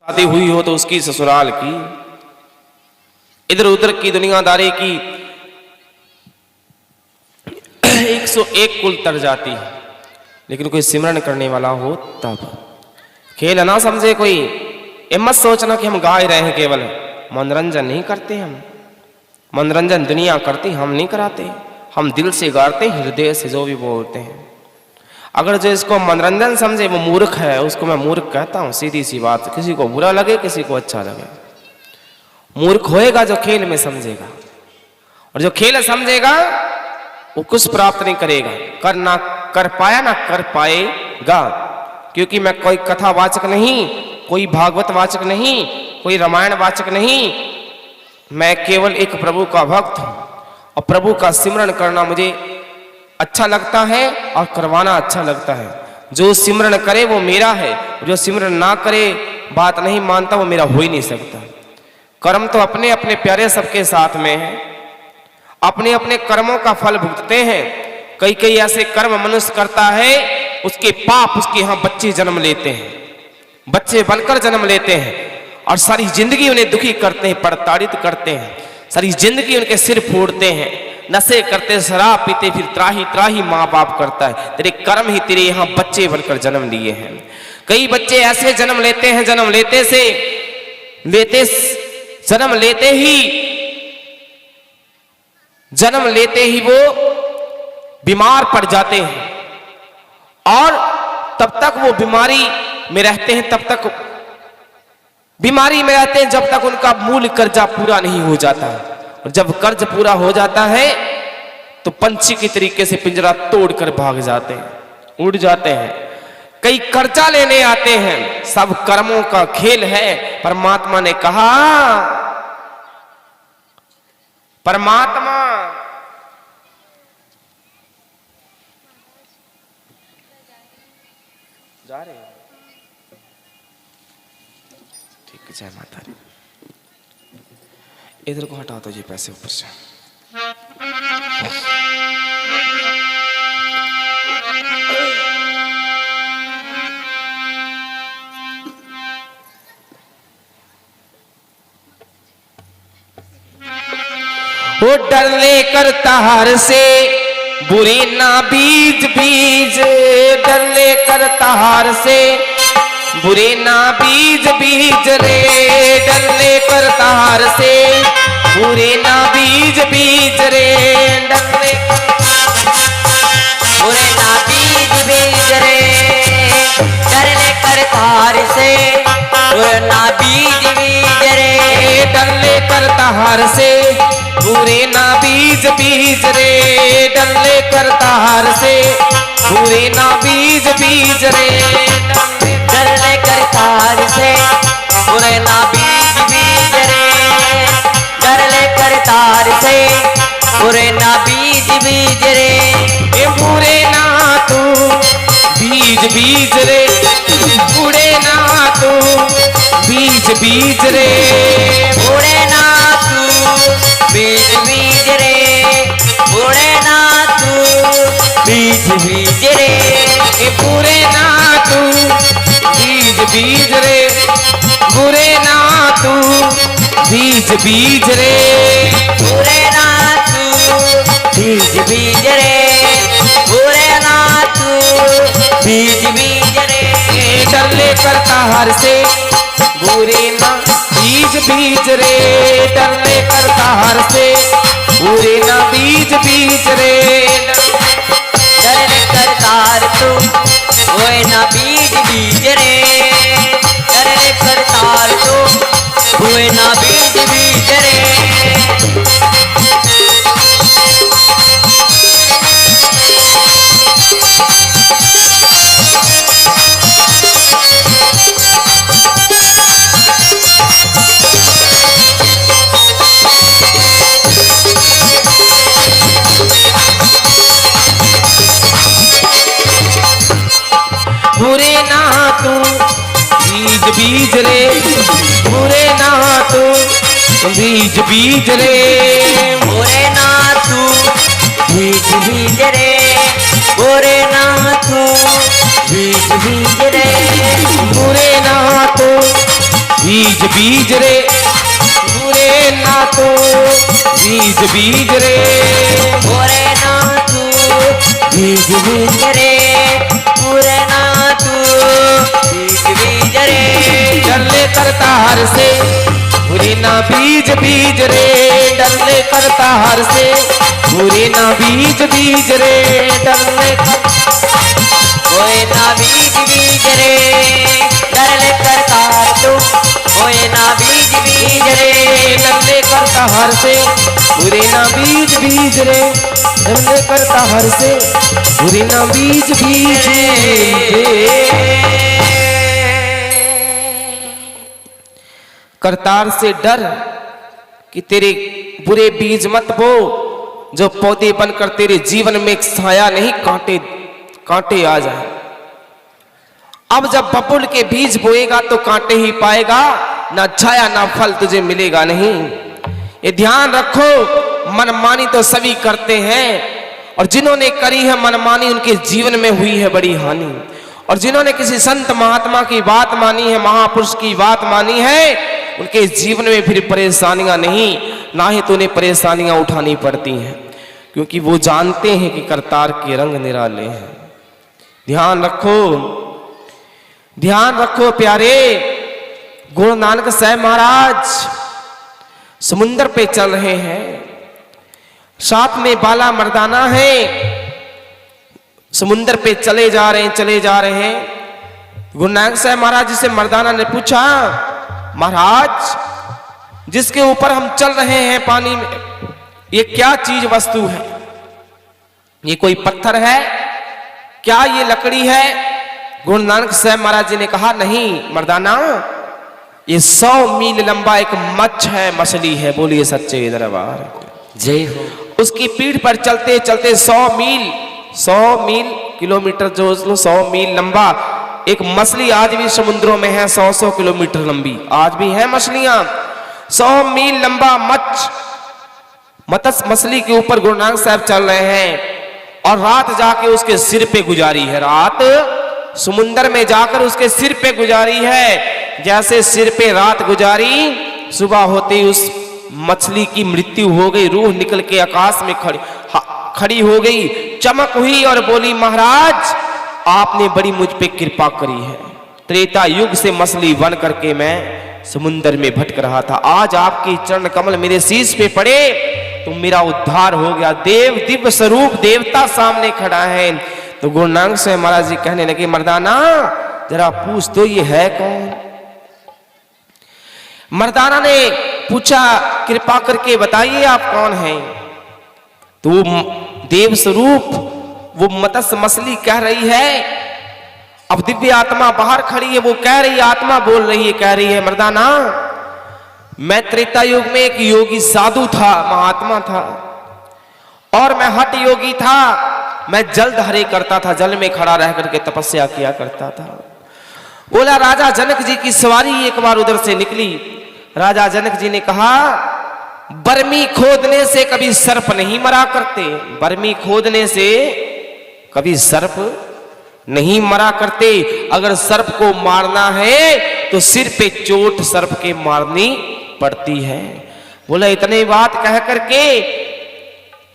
शादी हुई हो तो उसकी ससुराल की, इधर उधर की दुनियादारी की 101 कुल तर जाती है। लेकिन कोई सिमरन करने वाला हो तब खेल ना समझे कोई। ये मत सोचना कि हम गा ही रहे हैं, केवल मनोरंजन नहीं करते हम। मनोरंजन दुनिया करती, हम नहीं कराते। हम दिल से गाते, हृदय से जो भी बोलते हैं। अगर जो इसको मनोरंजन समझे वो मूर्ख है, उसको मैं मूर्ख कहता हूं। सीधी सी बात, किसी को बुरा लगे किसी को अच्छा लगे। मूर्ख होएगा जो खेल में समझेगा, और जो खेल समझेगा वो कुछ प्राप्त नहीं करेगा। ना कर पाया ना कर पाएगा। क्योंकि मैं कोई कथावाचक नहीं, कोई भागवत वाचक नहीं, कोई रामायण वाचक नहीं। मैं केवल एक प्रभु का भक्त हूं, और प्रभु का सिमरन करना मुझे अच्छा लगता है और करवाना अच्छा लगता है। जो सिमरन करे वो मेरा है, जो सिमरन ना करे, बात नहीं मानता, वो मेरा हो ही नहीं सकता। कर्म तो अपने अपने प्यारे सबके साथ में है, अपने अपने कर्मों का फल भुगतते हैं। कई कई ऐसे कर्म मनुष्य करता है, उसके पाप उसके यहाँ बच्चे जन्म लेते हैं, बच्चे बनकर जन्म लेते हैं, और सारी जिंदगी उन्हें दुखी करते हैं, प्रताड़ित करते हैं। सारी जिंदगी उनके सिर फोड़ते हैं, नशे करते, शराब पीते, फिर त्राही त्राही माँ बाप करता है। तेरे कर्म ही तेरे यहाँ बच्चे बनकर जन्म लिए हैं। कई बच्चे ऐसे जन्म लेते हैं, जन्म लेते ही वो बीमार पड़ जाते हैं, और तब तक वो बीमारी में रहते हैं, तब तक बीमारी में रहते हैं जब तक उनका मूल कर्जा पूरा नहीं हो जाता। और जब कर्ज पूरा हो जाता है तो पंछी की तरीके से पिंजरा तोड़कर भाग जाते हैं, उड़ जाते हैं। कई कर्जा लेने आते हैं। सब कर्मों का खेल है। परमात्मा ने कहा, परमात्मा जा रहे हैं, ठीक है, जय माता दी। इधर को हटा दो जी पैसे ऊपर से। वो डर लेकर तार से बुरी ना बीज बीज, डर लेकर तार से बुरे ना बीज बीज रे, डर लेकर तार से बुरे ना बीज बीज रे, डर बुरे ना बीज बीज रे, डर लेकर तार से बुरे ना बीज बीज रे, डर लेकर तार से बुरे ना बीज बीज रे, डर लेकर तार से बुरे ना बीज बीज रे, डर लेकर तार से बुरे ना बीज बीज रे, डर लेकर तार से बुरे ना बीज बीज रे, ए बुरे ना तू बीज बीज रे, बुरे ना तू बीज बीज रे, बुरे ना तू बीज बीज रे, बुरे ना तू बीज बीज रे, ए बुरे ना तू बीज बीज रे, बुरे ना तू बीज बीज रे, बुरे ना तू बीज बीज रे, बुरे ना तू बीज बीज रे, डर लेकर तार से बुरे ना बीज बीज रे, डर लेकर तार से बुरे ना बीज बीज रे, डर लेकर तार तू बुरे ना बीज बीज रे, डर लेकर तार तू बुरे ना बीज बीज रे, बुरे ना तू बीज बीज रे, बुरे ना तू बीज बीज रे, बुरे ना तू बीज बीज रे, बुरे ना तू बीज बीज रे, बुरे ना तू बीज बीज रे बुरे ना तू, बीज बीज रे बुरे ना तू, बीज बीज रे बुरे ना तू, बीज बीज रे डरले करता हर से बुरे ना बीज बीज रे, डरले करता हर से बुरे ना बीज बीज रे, डरले होए ना बीज बीज रे, डरले करता तू, होए ना बीज बीज रे, डरले करता हर से बुरे ना बीज बीज रे, डरले करता हर से बुरे ना बीज बीज रे। करतार से डर कि तेरे बुरे बीज मत बो, जो पौधे बनकर तेरे जीवन में एक साया नहीं कांटे कांटे आ जाए। अब जब बबुल के बीज बोएगा तो कांटे ही पाएगा, ना छाया ना फल तुझे मिलेगा नहीं। ये ध्यान रखो, मनमानी तो सभी करते हैं, और जिन्होंने करी है मनमानी उनके जीवन में हुई है बड़ी हानि। और जिन्होंने किसी संत महात्मा की बात मानी है, महापुरुष की बात मानी है, उनके जीवन में फिर परेशानियां नहीं, ना ही तो उन्हें परेशानियां उठानी पड़ती हैं, क्योंकि वो जानते हैं कि करतार के रंग निराले हैं। ध्यान रखो, ध्यान रखो प्यारे। गुरु नानक साहब महाराज समुंदर पे चल रहे हैं, साथ में बाला मर्दाना है, समुंदर पे चले जा रहे हैं, चले जा रहे हैं। गुरु नानक साहब महाराज जी से मर्दाना ने पूछा, महाराज जिसके ऊपर हम चल रहे हैं पानी में, ये क्या चीज वस्तु है? ये कोई पत्थर है क्या, ये लकड़ी है? गुरु नानक साहब महाराज जी ने कहा, नहीं मर्दाना, ये 100 मील लंबा एक मच्छ है, मछली है। बोलिए सच्चे दरबार जय हो। उसकी पीठ पर चलते चलते 100 मील किलोमीटर, जो 100 मील लंबा एक मछली आज भी समुद्रों में है, 100 किलोमीटर लंबी आज भी है मछलियां। 100 मील लंबा मत्स्य मछली के ऊपर गुरु नानक साहब चल रहे हैं, और रात जाके उसके सिर पे गुजारी है। रात समुंदर में जाकर उसके सिर पे गुजारी है। जैसे सिर पे रात गुजारी, सुबह होते ही उस मछली की मृत्यु हो गई, रूह निकल के आकाश में खड़ी हो गई, चमक हुई और बोली, महाराज आपने बड़ी मुझ पे कृपा करी है। त्रेता युग से मछली बन करके मैं समुंदर में भटक रहा था, आज आपके चरण कमल मेरे शीश पे पड़े तो मेरा उद्धार हो गया। देव दिव्य स्वरूप देवता सामने खड़ा है। तो गुरु नानक साहब महाराज जी कहने लगे, मर्दाना जरा पूछ तो ये है कौन? मर्दाना ने पूछा, कृपा करके बताइए आप कौन हैं? तो देव स्वरूप वो मत्स्य मछली कह रही है। अब दिव्य आत्मा बाहर खड़ी है, वो कह रही है, आत्मा बोल रही है, कह रही है, मर्दाना मैं त्रेता युग में एक योगी साधु था, महात्मा था, और मैं हठ योगी था। मैं जल धारे करता था, जल में खड़ा रह करके तपस्या किया करता था। बोला, राजा जनक जी की सवारी एक बार उधर से निकली। राजा जनक जी ने कहा, बर्मी खोदने से कभी सर्प नहीं मरा करते, बर्मी खोदने से कभी सर्प नहीं मरा करते। अगर सर्प को मारना है तो सिर पे चोट सर्प के मारनी पड़ती है। बोला, इतने बात कह करके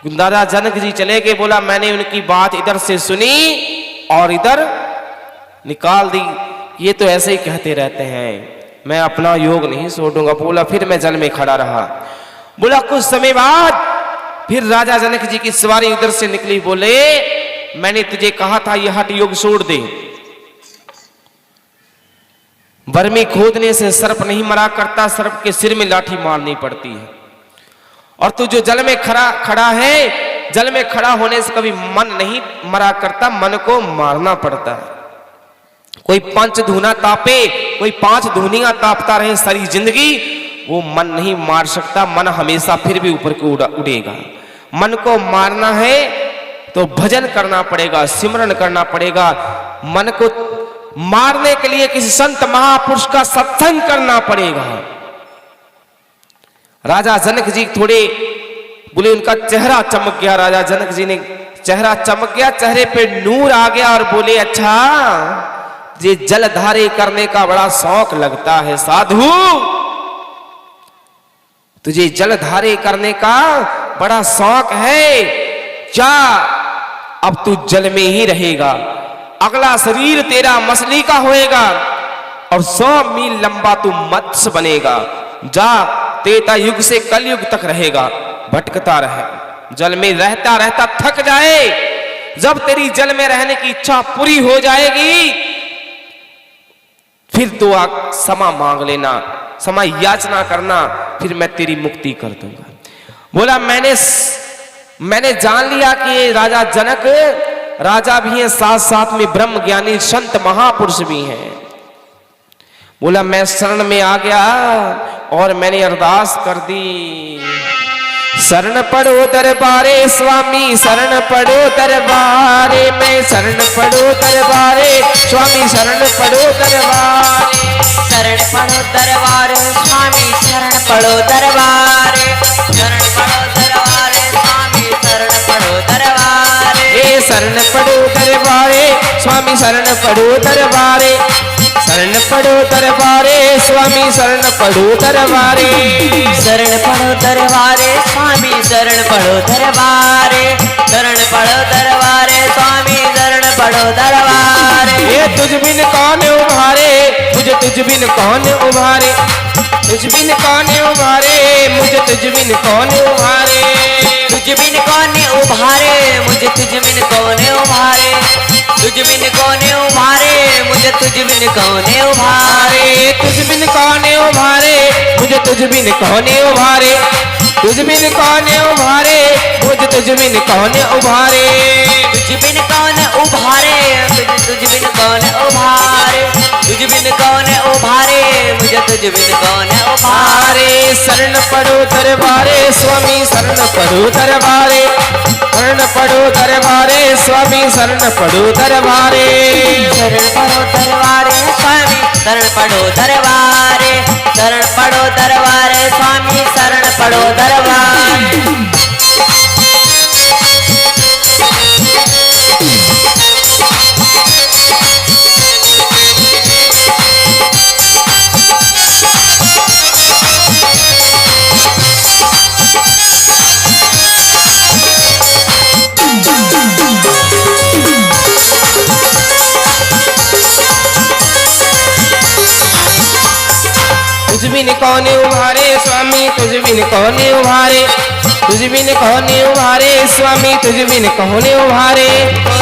राजा जनक जी चले गए। बोला, मैंने उनकी बात इधर से सुनी और इधर निकाल दी। ये तो ऐसे ही कहते रहते हैं, मैं अपना योग नहीं छोड़ूंगा। बोला, फिर मैं जल में खड़ा रहा। बोला, कुछ समय बाद फिर राजा जनक जी की सवारी उधर से निकली। बोले, मैंने तुझे कहा था ये हठ योग छोड़ दे, बर्मी खोदने से सर्प नहीं मरा करता, सर्प के सिर में लाठी मारनी पड़ती है। और तू जो जल में खड़ा है, जल में खड़ा होने से कभी मन नहीं मरा करता, मन को मारना पड़ता है। कोई 5 धूना तापे, कोई 5 धूनियां तापता रहे सारी जिंदगी, वो मन नहीं मार सकता। मन हमेशा फिर भी ऊपर को उड़ेगा। मन को मारना है तो भजन करना पड़ेगा, सिमरन करना पड़ेगा। मन को मारने के लिए किसी संत महापुरुष का सत्संग करना पड़ेगा। राजा जनक जी थोड़े बोले, उनका चेहरा चमक गया। राजा जनक जी ने चेहरा चमक गया, चेहरे पे नूर आ गया और बोले, अच्छा ये जलधारे करने का बड़ा शौक लगता है साधु, तुझे जलधारे करने का बड़ा शौक है, जा अब तू जल में ही रहेगा, अगला शरीर तेरा मछली का होएगा और 100 मील लंबा तू मत्स्य बनेगा। जा त्रेता युग से कलयुग तक रहेगा, भटकता रहे, जल में रहता रहता थक जाए, जब तेरी जल में रहने की इच्छा पूरी हो जाएगी फिर तो क्षमा मांग लेना, क्षमा याचना करना, फिर मैं तेरी मुक्ति कर दूंगा। बोला मैंने जान लिया कि ये राजा जनक राजा भी हैं, साथ साथ में ब्रह्म ज्ञानी संत महापुरुष भी हैं। बोला मैं शरण में आ गया और मैंने अरदास कर दी, शरण पड़ो दरबारे स्वामी शरण पड़ो दरबारे, मैं शरण पड़ो दरबारे स्वामी शरण पड़ो दरबारे, शरण पड़ो दरबार स्वामी शरण पड़ो दरबारे, शरण पड़ो दरबारे स्वामी शरण पड़ो दरबारे, ये शरण पड़ो दरबारे स्वामी शरण पड़ो दरबारे, शरण पड़ो दरबारे स्वामी शरण पड़ो दरबारे, शरण पड़ो दरबारे स्वामी शरण पड़ो दरबारे, शरण पड़ो दरबारे स्वामी शरण पड़ो दरबारे। ये तुझ बिन कौन उभारे मुझे तुझ बिन कौन उभारे, तुझ बिन कौन उभारे मुझे तुझ बिन कौन उभारे, तुझ बिन कौन उभारे मुझे तुझ बिन कौन उभारे, तुझ बिन कौन उभारे मुझे तुझ बिन कौन उभारे, तुझ बिन कौन उभारे मुझे तुझ बिन कौन उभारे, तुझ बिन कौन उभारे मुझे तुझ बिन कौन उभारे, तुझ बिन कौन उभारे तुझ बिन कौन उभारे, तुझ बिन कौन उभारे मुझे तुझ बिन कौन उभारे। शरण पड़ो दरबारे स्वामी शरण पड़ो दरबारे, शरण पड़ो दरबारे स्वामी शरण पड़ो दरबारे, शरण पड़ो दरबारे स्वामी शरण पड़ो दरबारे, शरण पड़ो दरबारे स्वामी शरण पड़ो दरबारे। तुझ बिन कौन उभारे स्वामी तुझ बिन कौन उभारे, तुझ बिन कौन उभारे स्वामी तुझ बिन कौन उभारे,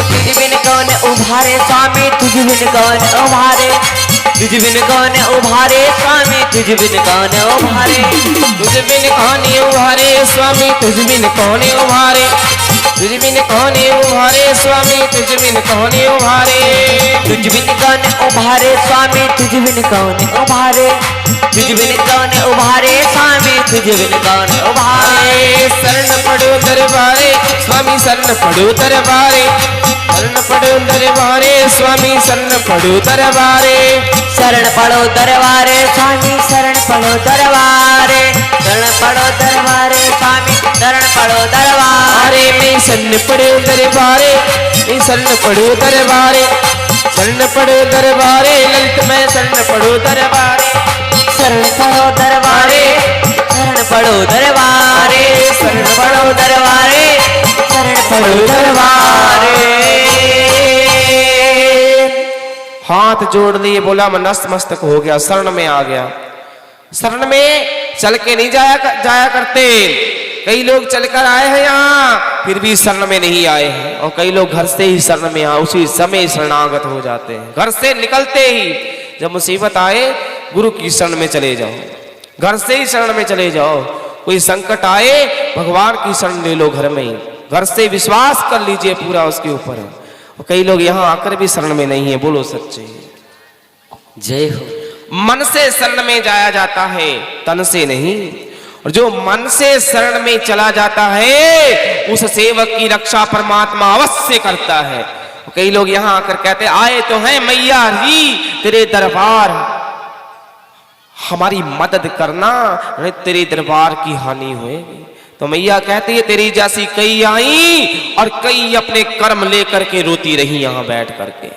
तुझ बिन कौन उभारे स्वामी तुझ बिन कौन उभारे, तुझ बिन कौन उभारे स्वामी तुझ बिन कौन उभारे, तुझ बिन कौन उभारे स्वामी तुझ बिन कौन उभारे, तुझ बिन कौन उभारे स्वामी तुझ बिन कौन उभारे, तुझ बिन कौन उभारे स्वामी तुझ बिन कौन उभारे, तुझ बिन कौन उभारे स्वामी तुझ बिन कौन उभारे। शरण पड़ो दरबारे स्वामी शरण पड़ो दरबारे, शरण पड़ो दरबारे स्वामी शरण पड़ो दरबारे, शरण पड़ो दरबारे स्वामी शरण पड़ो दरबारे, शरण पड़ो दरबारे स्वामी शरण पड़ो दरबारे। मैं शरण पड़ो दरबारे मैं शरण पड़ो दरबारे, शरण पड़ो दरबारे ललित मैं शरण पड़ो दरबारे, शरण पड़ो दरबारे शरण पड़ो दरबारे, शरण पड़ो दरबारे शरण पड़ो दरबारे। हाथ जोड़ लिए, बोला मैं नतमस्तक हो गया, शरण में आ गया। शरण में चल के नहीं जाया करते, कई लोग चलकर आए हैं यहाँ फिर भी शरण में नहीं आए हैं, और कई लोग घर से ही शरण में उसी समय शरणागत हो जाते हैं। घर से निकलते ही जब मुसीबत आए गुरु की शरण में चले जाओ, घर से ही शरण में चले जाओ। कोई संकट आए भगवान की शरण ले लो, घर में ही घर से विश्वास कर लीजिए पूरा उसके ऊपर। और कई लोग यहाँ आकर भी शरण में नहीं है, बोलो सच्चे जय हो। मन से शरण में जाया जाता है, तन से नहीं। और जो मन से शरण में चला जाता है उस सेवक की रक्षा परमात्मा अवश्य करता है। कई लोग यहाँ आकर कहते आए तो हैं मैया री तेरे दरबार, हमारी मदद करना, तेरे दरबार की हानि होएगी। तो मैया कहती है तेरी जैसी कई आई और कई अपने कर्म लेकर के रोती रही यहाँ बैठ करके।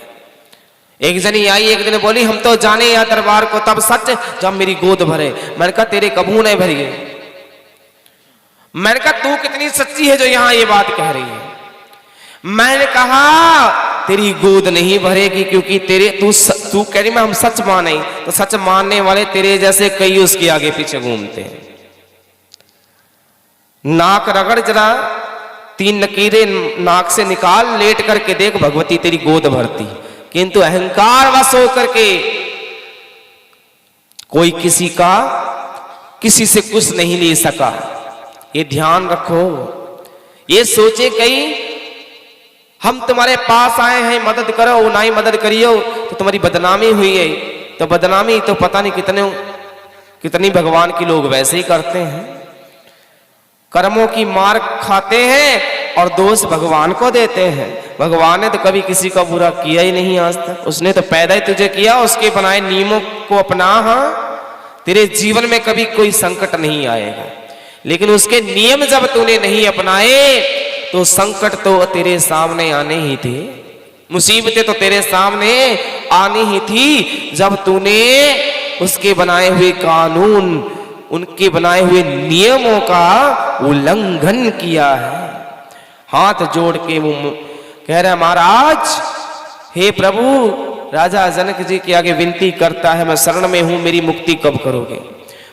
एक जनी आई एक दिन बोली हम तो जाने या दरबार को तब सच जब मेरी गोद भरे। मैंने कहा तेरे कबू नहीं भरी है। मैंने कहा तू कितनी सच्ची है जो यहां ये बात कह रही है। मैंने कहा तेरी गोद नहीं भरेगी क्योंकि तेरे तू कह रही मैं हम सच माने, तो सच मानने वाले तेरे जैसे कई उसके आगे पीछे घूमते हैं। नाक रगड़ जरा, 3 नकीरे नाक से निकाल, लेट करके देख भगवती तेरी गोद भरती। किंतु अहंकार वश होकर के कोई किसी से कुछ नहीं ले सका। ये ध्यान रखो। ये सोचे कहीं हम तुम्हारे पास आए हैं मदद करो, ना ही मदद करियो तो तुम्हारी बदनामी हुई है। तो बदनामी तो पता नहीं कितनी भगवान की लोग वैसे ही करते हैं। कर्मों की मार खाते हैं और दोष भगवान को देते हैं। भगवान ने तो कभी किसी का बुरा किया ही नहीं आज तक। उसने तो पैदा ही तुझे किया, उसके बनाए नियमों को अपना। हाँ, तेरे जीवन में कभी कोई संकट नहीं आएगा, लेकिन उसके नियम जब तूने नहीं अपनाए तो संकट तो तेरे सामने आने ही थे, मुसीबतें तो तेरे सामने आनी ही थी जब तूने उसके बनाए हुए कानून, उनके बनाए हुए नियमों का उल्लंघन किया है। हाथ जोड़ के वो कह रहा है महाराज, हे प्रभु, राजा जनक जी के आगे विनती करता है, मैं शरण में हूं, मेरी मुक्ति कब करोगे?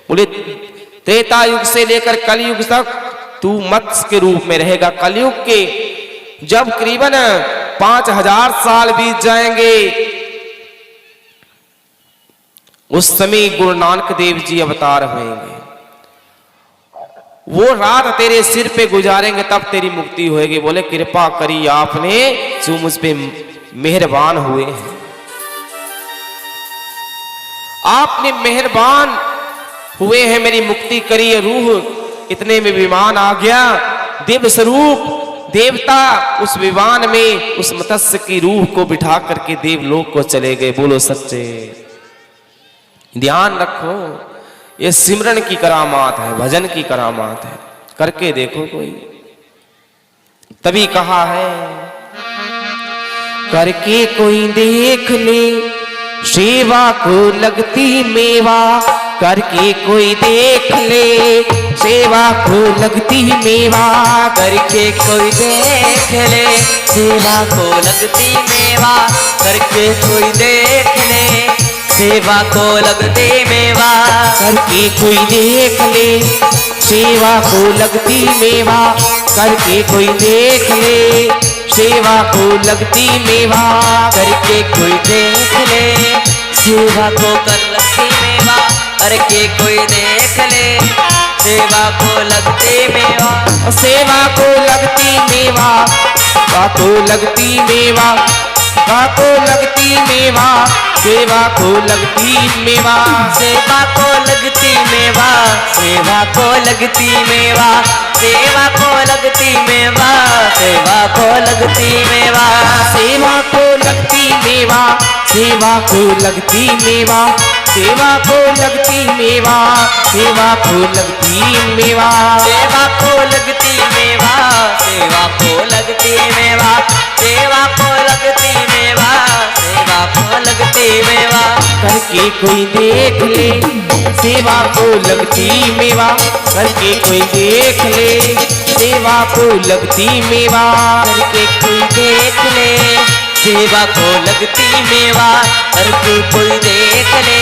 बोले त्रेता युग से लेकर कलयुग तक तू मत्स्य के रूप में रहेगा। कलयुग के जब करीबन 5000 साल बीत जाएंगे, उस समय गुरु नानक देव जी अवतार होंगे। वो रात तेरे सिर पे गुजारेंगे तब तेरी मुक्ति होएगी। बोले कृपा करी आपने जो मुझ पे मेहरबान हुए हैं। आपने मेहरबान हुए हैं, मेरी मुक्ति करी है। रूह इतने में विमान आ गया, देव स्वरूप देवता उस विमान में उस मत्स्य की रूह को बिठा करके देवलोक को चले गए। बोलो सच्चे। ध्यान रखो, ये सिमरन की करामात है, भजन की करामात है। करके देखो कोई। तभी कहा है करके कोई देख ले सेवा को लगती मेवा। करके कोई देख ले सेवा को लगती मेवा। करके कोई देख ले सेवा को लगती मेवा। करके कोई देख ले सेवा को लगती मेवा। करके कोई देख ले सेवा को लगती मेवा। करके कोई देख ले सेवा को लगती मेवा। करके कोई देख ले सेवा को कर लगती मेवा। करके कोई देख ले सेवा को लगती मेवा। सेवा को लगती मेवा, को लगती मेवा, को लगती मेवा। सेवा को लगती मेवा। सेवा को लगती मेवा। सेवा को लगती मेवा। सेवा को लगती मेवा। सेवा को लगती मेवा। सेवा को लगती मेवा। सेवा को लगती मेवा। सेवा को लगती मेवा। सेवा को लगती मेवा। सेवा को लगती मेवा। सेवा को लगती मेवा। सेवा को लगती मेवा। सेवा को लगती मेवा। करके कोई देख ले सेवा को लगती मेवा। करके कोई देख ले सेवा को लगती मेवा। करके कोई देख ले सेवा को लगती मेवा। करके कोई देख ले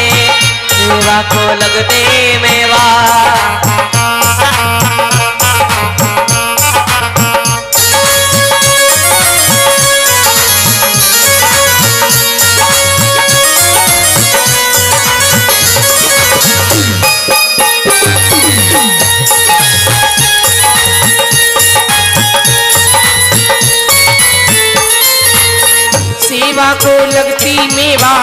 सेवा को लगते मेवा। सेवा को लगती मेवा।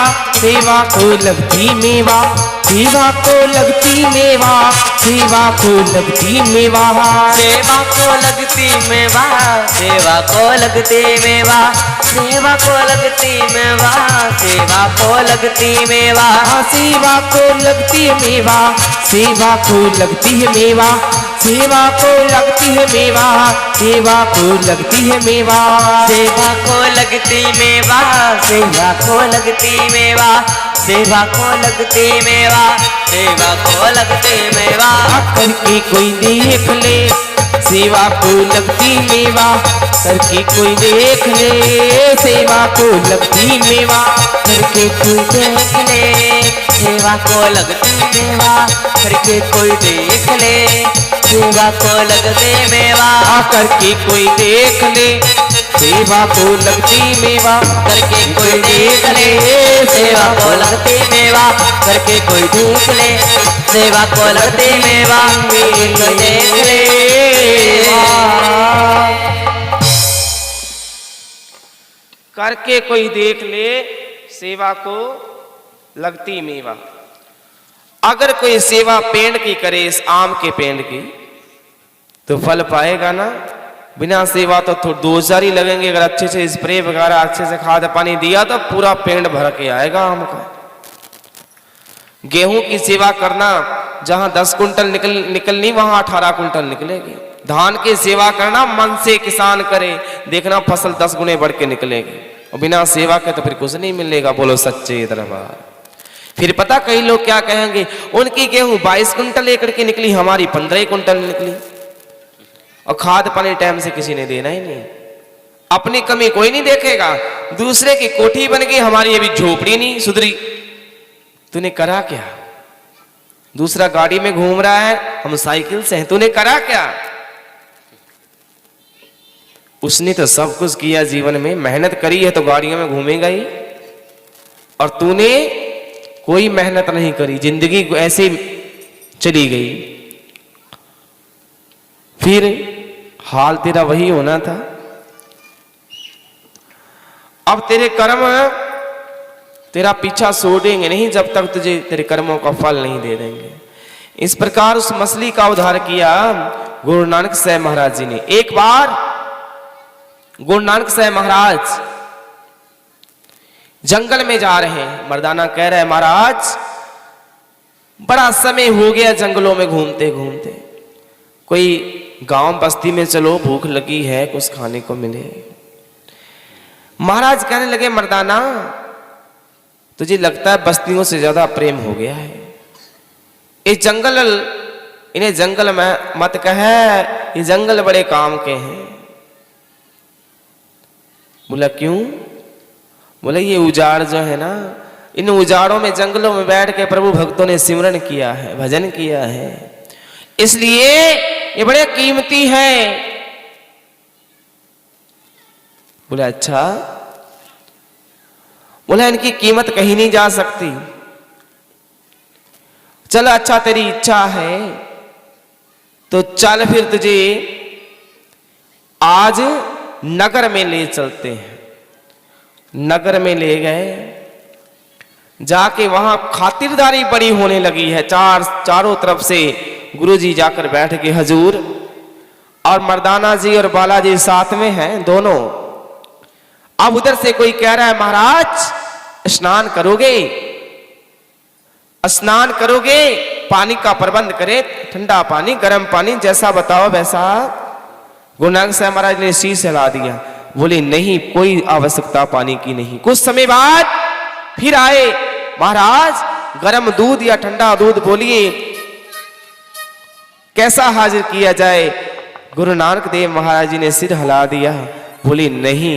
सेवा को लगती मेवा। सेवा को लगती मेवा। सेवा को लगती मेवा। सेवा को लगती मेवा। सेवा को लगती मेवा। सेवा को लगती मेवा। सेवा को लगती मेवा। सेवा को लगती मेवा। सेवा को लगती मेवा। सेवा को लगती है मेवा, सेवा को लगती है मेवा, सेवा को लगती मेवा, सेवा को लगती मेवा, सेवा को लगती मेवा, सेवा को लगती मेवा। करके कोई देख ले सेवा को लगती मेवा, करके कोई देख ले सेवा को लगती मेवा, करके कोई देख ले सेवा को लगती मेवा, करके कोई देख ले सेवा को लगती मेवा, करके कोई देख ले सेवा को लगती मेवा, करके कोई देख ले सेवा को लगती मेवा, करके कोई देख ले सेवा को लगती मेवा, कोई देख ले। करके कोई देख ले सेवा को लगती मेवा। अगर कोई सेवा पेड़ की करे, इस आम के पेड़ की, तो फल पाएगा ना। बिना सेवा तो 2-4 ही लगेंगे। अगर अच्छे से स्प्रे वगैरह अच्छे से खाद पानी दिया तो पूरा पेड़ भर के आएगा आम का। गेहूं की सेवा करना, जहां 10 कुंटल निकलनी वहां 18 कुंटल निकलेगी। धान की सेवा करना, मन से किसान करे, देखना फसल 10 गुने बढ़ के निकलेगी। और बिना सेवा के तो फिर कुछ नहीं मिलेगा। बोलो सच्चे दरबार। फिर पता कई लोग क्या कहेंगे, उनकी गेहूं 22 कुंटल एकड़ की निकली, हमारी 15 कुंटल निकली। और खाद पानी टाइम से किसी ने देना ही नहीं। अपनी कमी कोई नहीं देखेगा। दूसरे की कोठी बन गई, हमारी अभी झोपड़ी नहीं सुधरी। तूने करा क्या? दूसरा गाड़ी में घूम रहा है, हम साइकिल से हैं, तूने करा क्या? उसने तो सब कुछ किया जीवन में, मेहनत करी है तो गाड़ियों में घूमेगा ही। और तूने कोई मेहनत नहीं करी, जिंदगी ऐसे चली गई। फिर हाल तेरा वही होना था। अब तेरे कर्म तेरा पीछा छोड़ेंगे नहीं जब तक तुझे तेरे कर्मों का फल नहीं दे देंगे। इस प्रकार उस मछली का उद्धार किया गुरु नानक साहब महाराज जी ने। एक बार गुरु नानक साहब महाराज जंगल में जा रहे हैं। मर्दाना कह रहा है, महाराज बड़ा समय हो गया जंगलों में घूमते घूमते, कोई गांव बस्ती में चलो, भूख लगी है, कुछ खाने को मिले। महाराज कहने लगे, मर्दाना तुझे लगता है बस्तियों से ज्यादा प्रेम हो गया है। इन्हें जंगल में मत कहे, ये जंगल बड़े काम के हैं। बोला क्यों? बोले ये उजाड़ जो है ना, इन उजाड़ों में जंगलों में बैठ के प्रभु भक्तों ने सिमरन किया है, भजन किया है, इसलिए ये बड़े कीमती है। बोला अच्छा। बोला इनकी कीमत कहीं नहीं जा सकती। चल अच्छा तेरी इच्छा है तो चल, फिर तुझे आज नगर में ले चलते हैं। नगर में ले गए, जाके वहां खातिरदारी बड़ी होने लगी है। चारों तरफ से गुरुजी जाकर बैठ के, हजूर और मर्दाना जी और बालाजी साथ में हैं दोनों। अब उधर से कोई कह रहा है, महाराज स्नान करोगे? स्नान करोगे? पानी का प्रबंध करे, ठंडा पानी, गर्म पानी, जैसा बताओ वैसा। गुरु नानक साहब महाराज ने शीश हिला दिया। बोले नहीं, कोई आवश्यकता पानी की नहीं। कुछ समय बाद फिर आए, महाराज गर्म दूध या ठंडा दूध बोलिए, कैसा हाजिर किया जाए? गुरु नानक देव महाराज जी ने सिर हिला दिया। बोले नहीं।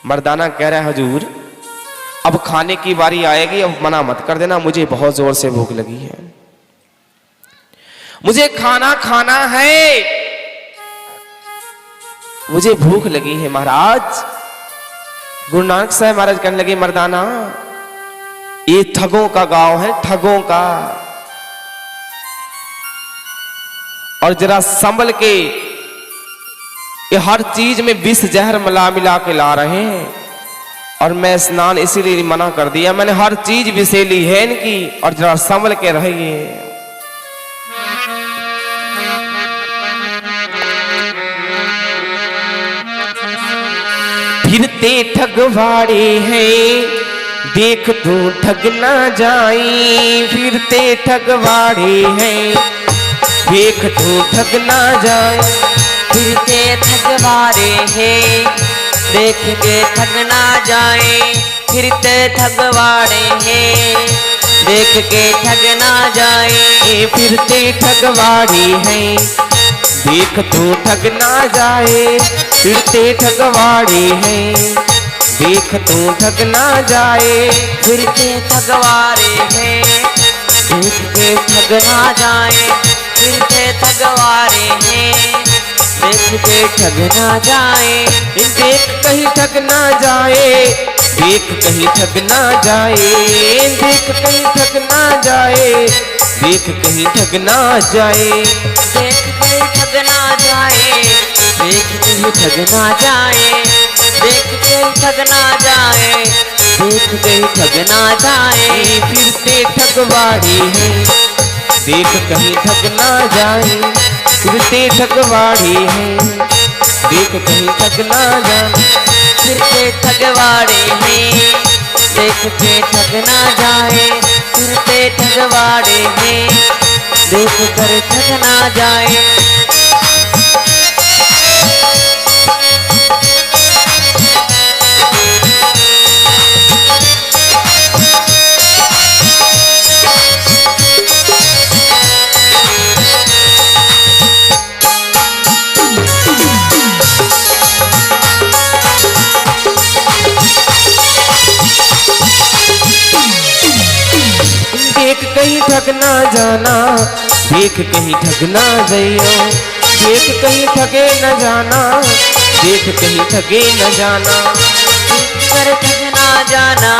मर्दाना कह रहा है, हजूर अब खाने की बारी आएगी, अब मना मत कर देना, मुझे बहुत जोर से भूख लगी है, मुझे खाना खाना है, मुझे भूख लगी है। महाराज गुरु नानक साहब महाराज कहने लगे, मर्दाना ये ठगों का गांव है, ठगों का, और जरा संभल के, ये हर चीज में विष जहर मिला मिला के ला रहे हैं, और मैं स्नान इसीलिए मना कर दिया, मैंने हर चीज विषैली है इनकी, और जरा संभल के रहिए। फिरते ठगवाड़े हैं, देख तू ठग ना जाई, फिरते ठगवाड़े हैं, देख तू ठग ना जाए। फिरते ठगवारे हैं, देख के ठग ना जाए। फिरते ठगवारे हैं, देख के ठग ना जाए। ये फिरते ठगवाड़ी हैं, देख तू ठग ना जाए। फिरते ठगवाड़ी हैं, देख तू ठग ना जाए। फिरते ठगवारे हैं, देख के ठग ना जाए। फिरते ठगवारे हैं, देख के ठग ना जाए। देख कहीं ठग ना जाए। देख कहीं ठग ना जाए। देख कहीं ठग ना जाए। देख कहीं ठग ना जाए। देख कहीं ठग ना जाए। देख कहीं ठग ना जाए। देख कहीं ठग ना जाए। देख कहीं ठग ना जाए। फिरते ठगवाड़ी हैं, देख कहीं ठग ना जाए। फिरते ठगवाड़ी हैं, देख कहीं ठग ना जाए। फिरते ठगवाड़े हैं, देख के ठग ना जाए। फिरते ठगवाड़े हैं, देख कर ठग ना जाए। देख कहीं ठग ना जाना। देख कहीं ठग ना जाइयो। देख कहीं ठगे न जाना। देख कहीं ठगे न जाना। देख कर ठग ना जाना।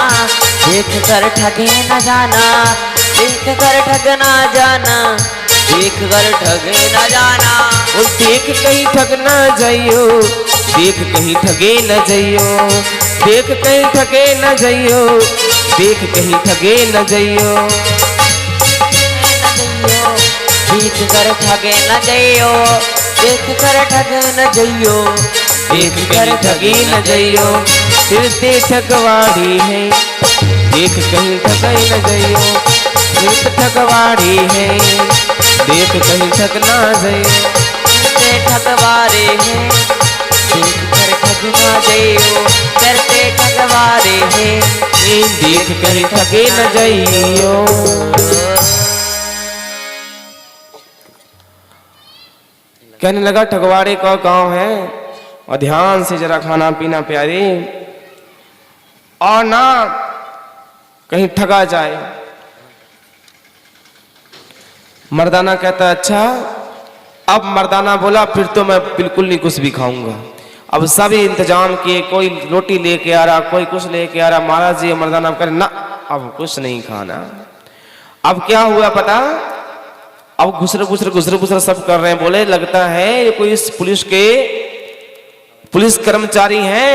देख कर ठगे न जाना। देख कर ठग ना जाना। देख कर ठगे न जाना। और देख कहीं ठग ना जाइयो। देख कहीं ठगे न जाइयो। देख कहीं ठगे न जाइयो। देख कहीं ठगे न जाइयो। देख कर ठगे न जइयो। देख कर ठगे न जइयो। देख कहीं ठगे न जाइयो। फिरते ठगवाड़ी है, देख कहीं ठगे न जाइयो। फिरते ठगवाड़ी है, देख कहीं ठग ना जाइयो। फिरते ठगवारे हैं, देख कर ठग ना जइयो। करते ठगवारे हैं, देख कहीं ठगे न जाइयो। कहने लगा ठगवाड़े का गांव है और ध्यान से जरा खाना पीना प्यारे, और ना कहीं ठगा जाए। मर्दाना कहता अच्छा। अब मर्दाना बोला फिर तो मैं बिल्कुल नहीं कुछ भी खाऊंगा। अब सभी इंतजाम किए, कोई रोटी लेके आ रहा, कोई कुछ लेके आ रहा। महाराज जी मर्दाना करे ना अब कुछ नहीं खाना। अब क्या हुआ पता, अब घुसर सब कर रहे हैं। बोले लगता है ये कोई पुलिस कर्मचारी हैं,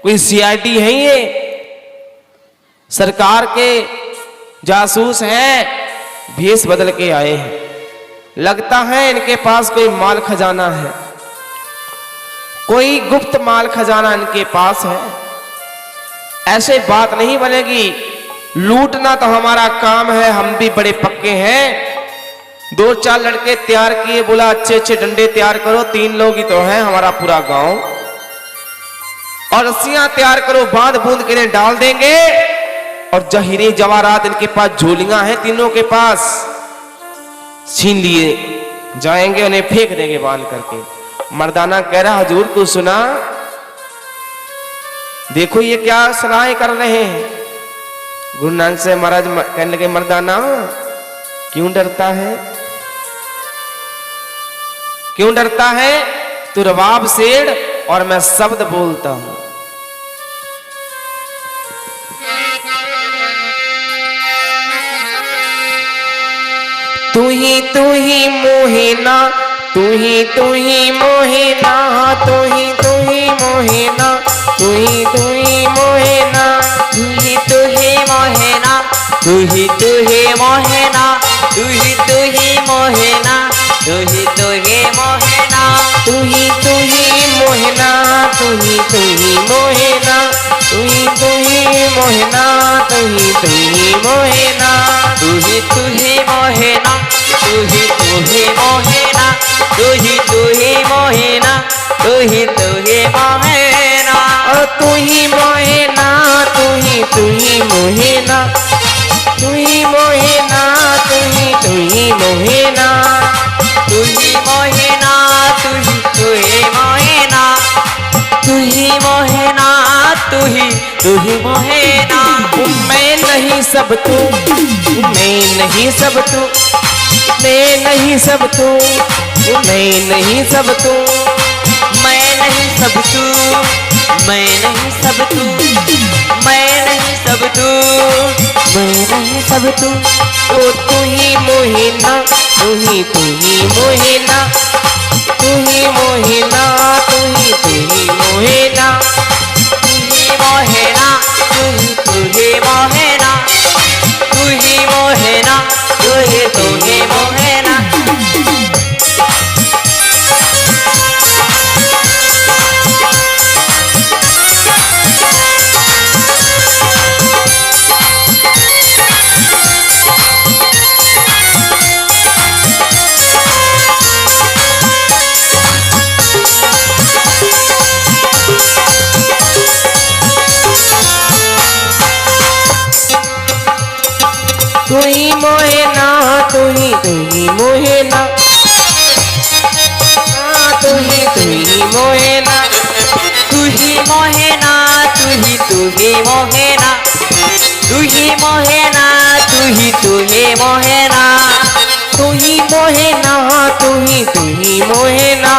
कोई सीआईडी है, ये सरकार के जासूस हैं, भेष बदल के आए हैं। लगता है इनके पास कोई माल खजाना है, कोई गुप्त माल खजाना इनके पास है। ऐसे बात नहीं बनेगी, लूटना तो हमारा काम है, हम भी बड़े पक्के हैं। 2-4 लड़के तैयार किए, बोला अच्छे डंडे तैयार करो, 3 लोग ही तो हैं हमारा पूरा गांव, और रस्सियां तैयार करो, बांध बूंद के इन्हें डाल देंगे। और जहीरे जवाहरात इनके पास झोलियां हैं, तीनों के पास, छीन लिए जाएंगे, उन्हें फेंक देंगे बांध करके। मर्दाना कह रहा हुजूर को सुना, देखो ये क्या सलाहें कर रहे हैं। गुरु नानक साहब महाराज कहने लगे मर्दाना क्यों डरता है, क्यों डरता है? तू रवाब सेड़ और मैं शब्द बोलता हूं। तू ही मोहिना, तू ही मोहिना, तू ही मोहिना, तू ही मोहिना, तू ही मोहिना, तू ही मोहिना, तू ही मोहिना, तू ही मोहिना, तू ही मोहिना, तू ही मोहिना, तू ही मोहिना, तू ही मोहिना, तू ही मोहिना, तू ही मोहिना, तू ही मोहे ना। मैं नहीं सब तू, मैं नहीं सब तू, मैं नहीं सब तू, मैं नहीं सब तू, मैं नहीं सब तू, मैं नहीं सब तू, मैं नहीं सब तू, मैं नहीं सब तू। तो तू ही मोहिना, तू ही मोहिना, तू ही मोहिना, तू ही मोहिना, तू ही मोहेना, तू ही मोहेना, तू ही मोहेना, तू ही मोहेना। तू ही मोहिना, तू ही मोहिना, तू ही मोहिना, तू ही मोहेना, तू ही मोहेना, तू ही मोहेना, तू ही मोहेना।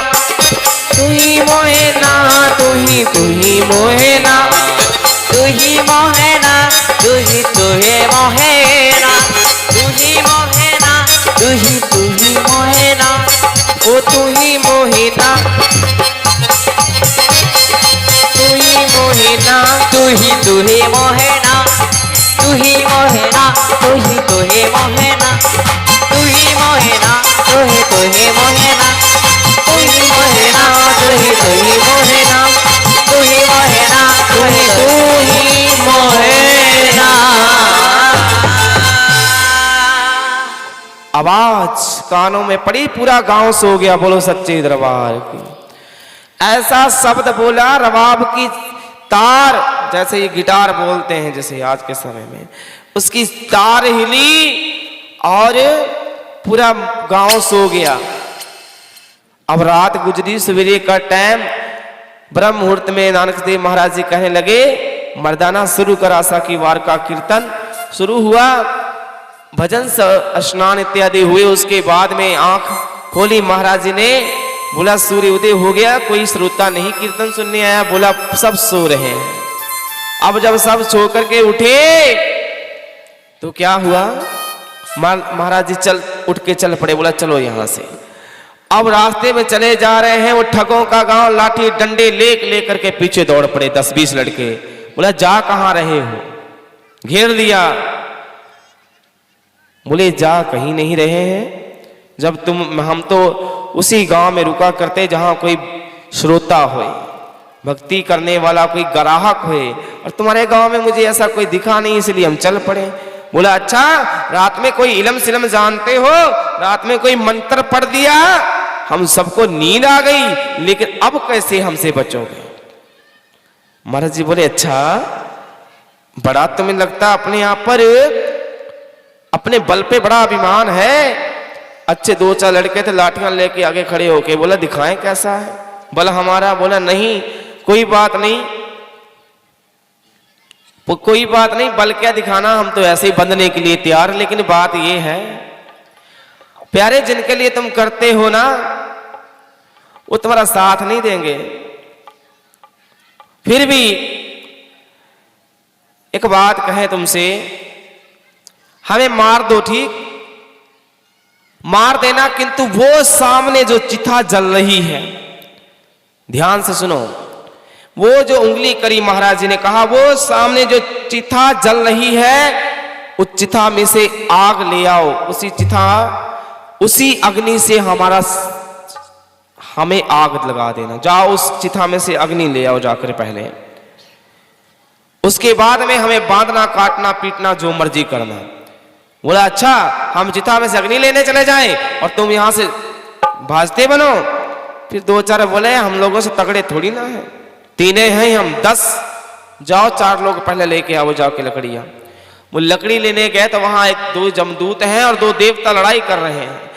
तू ही मोहिना, तू ही मोहिना, तू ही मोहिना, तू ही मोहिना, तू ही मोहेना, तू ही मोहेना, तू ही मोहेना, तू ही मोहेना। ओ तू ही मोहिना, तू ही मोहिना, तू ही मोहेना, तू ही मोहेना, तू ही मोहेना, तू ही मोहेना, तू ही मोहेना, तू ही मोहेना, तू ही मोहेना, तू ही मोहेना, तू ही मोहेना। आवाज कानों में पड़ी, पूरा गांव सो गया। बोलो सच्चे दरबार की। ऐसा शब्द बोला रबाब की तार, जैसे ये गिटार बोलते हैं जैसे आज के समय में, उसकी तार हिली और पूरा गांव सो गया। अब रात गुजरी, सवेरे का टाइम, ब्रह्म मुहूर्त में नानक देव महाराज जी कहने लगे मर्दाना शुरू कर आशा की वार का कीर्तन शुरू हुआ। भजन स्नान इत्यादि हुए। उसके बाद में आंख खोली महाराज जी ने, बोला सूर्य उदय हो गया, कोई श्रोता नहीं कीर्तन सुनने आया। बोला सब सो रहे हैं। अब जब सब सो करके उठे तो क्या हुआ, महाराज जी उठ के चल पड़े। बोला चलो यहां से। अब रास्ते में चले जा रहे हैं, वो ठगों का गांव, लाठी डंडे लेकर के पीछे दौड़ पड़े 10-20 लड़के। बोला जा कहां रहे हो, घेर लिया। बोले जा कहीं नहीं रहे हैं, जब हम तो उसी गांव में रुका करते जहां कोई श्रोता होए, भक्ति करने वाला कोई ग्राहक होए, और तुम्हारे गांव में मुझे ऐसा कोई दिखा नहीं, इसलिए हम चल पड़े। बोला अच्छा, रात में कोई इलम सिलम जानते हो, रात में कोई मंत्र पढ़ दिया, हम सबको नींद आ गई, लेकिन अब कैसे हमसे बचोगे। महाराज जी बोले अच्छा, बड़ा तुम्हें लगता अपने आप पर, अपने बल पे बड़ा अभिमान है। अच्छे 2-4 लड़के थे, लाठियां लेके आगे खड़े होके। बोला दिखाएं कैसा है बल हमारा। बोला नहीं, कोई बात नहीं, कोई बात नहीं, बल क्या दिखाना, हम तो ऐसे ही बंधने के लिए तैयार। लेकिन बात ये है प्यारे, जिनके लिए तुम करते हो ना, वो तुम्हारा साथ नहीं देंगे। फिर भी एक बात कहे तुमसे, हमें मार दो, ठीक मार देना, किंतु वो सामने जो चिता जल रही है, ध्यान से सुनो, वो जो उंगली करी महाराज जी ने कहा, वो सामने जो चिता जल रही है, उस चिता में से आग ले आओ। उसी अग्नि से हमें आग लगा देना। जाओ उस चिता में से अग्नि ले आओ जाकर पहले, उसके बाद में हमें बांधना, काटना, पीटना, जो मर्जी करना। बोला अच्छा, हम चिता में से अग्नि लेने चले जाएं और तुम यहां से भाजते बनो। फिर 2-4 बोले हम लोगों से तगड़े थोड़ी ना है, 3 हैं हम 10, जाओ 4 लोग पहले लेके आओ जाके लकड़ियां। वो लकड़ी लेने गए तो वहां 2 जमदूत हैं और 2 देवता लड़ाई कर रहे हैं।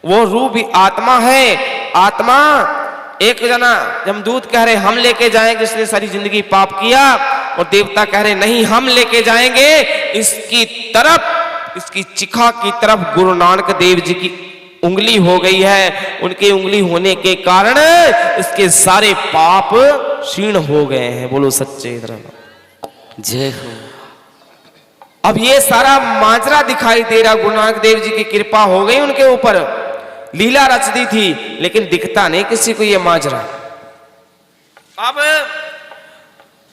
वो रूप भी आत्मा है, आत्मा। एक जना जमदूत कह रहे हम लेके जाएंगे, इसने सारी जिंदगी पाप किया, और देवता कह रहे नहीं, हम लेके जाएंगे इसकी तरफ, इसकी चिखा की तरफ गुरु नानक देव जी की उंगली हो गई है। उनकी उंगली होने के कारण इसके सारे पाप क्षीण हो गए हैं। बोलो सच्चे दरबार जय हो। अब ये सारा माजरा दिखाई दे रहा, गुरु नानक देव जी की कृपा हो गई उनके ऊपर, लीला रच दी थी, लेकिन दिखता नहीं किसी को ये माजरा।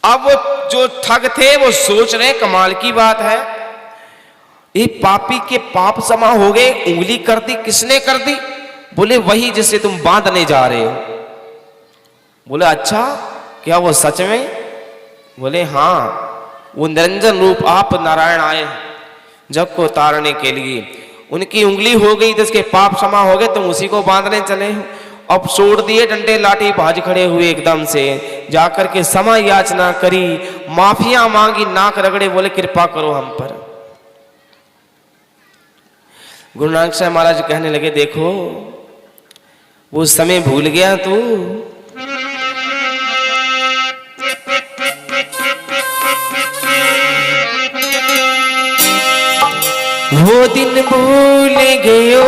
अब वो जो ठग थे वो सोच रहे कमाल की बात है, ये पापी के पाप समा हो गए, उंगली कर दी, किसने कर दी? बोले वही जिसे तुम बांधने जा रहे हो। बोले अच्छा, क्या वो सच में? बोले हाँ, वो निरंजन रूप आप नारायण आए जग को तारने के लिए। उनकी उंगली हो गई तो उसके पाप क्षमा हो गए, तुम उसी को बांधने चले हो। अब छोड़ दिए डंडे लाठी भाज खड़े हुए एकदम से, जाकर के क्षमा याचना करी, माफिया मांगी, नाक रगड़े, बोले कृपा करो हम पर। गुरु नानक साहब महाराज कहने लगे देखो वो समय भूल गया तू, वो दिन भूल गयो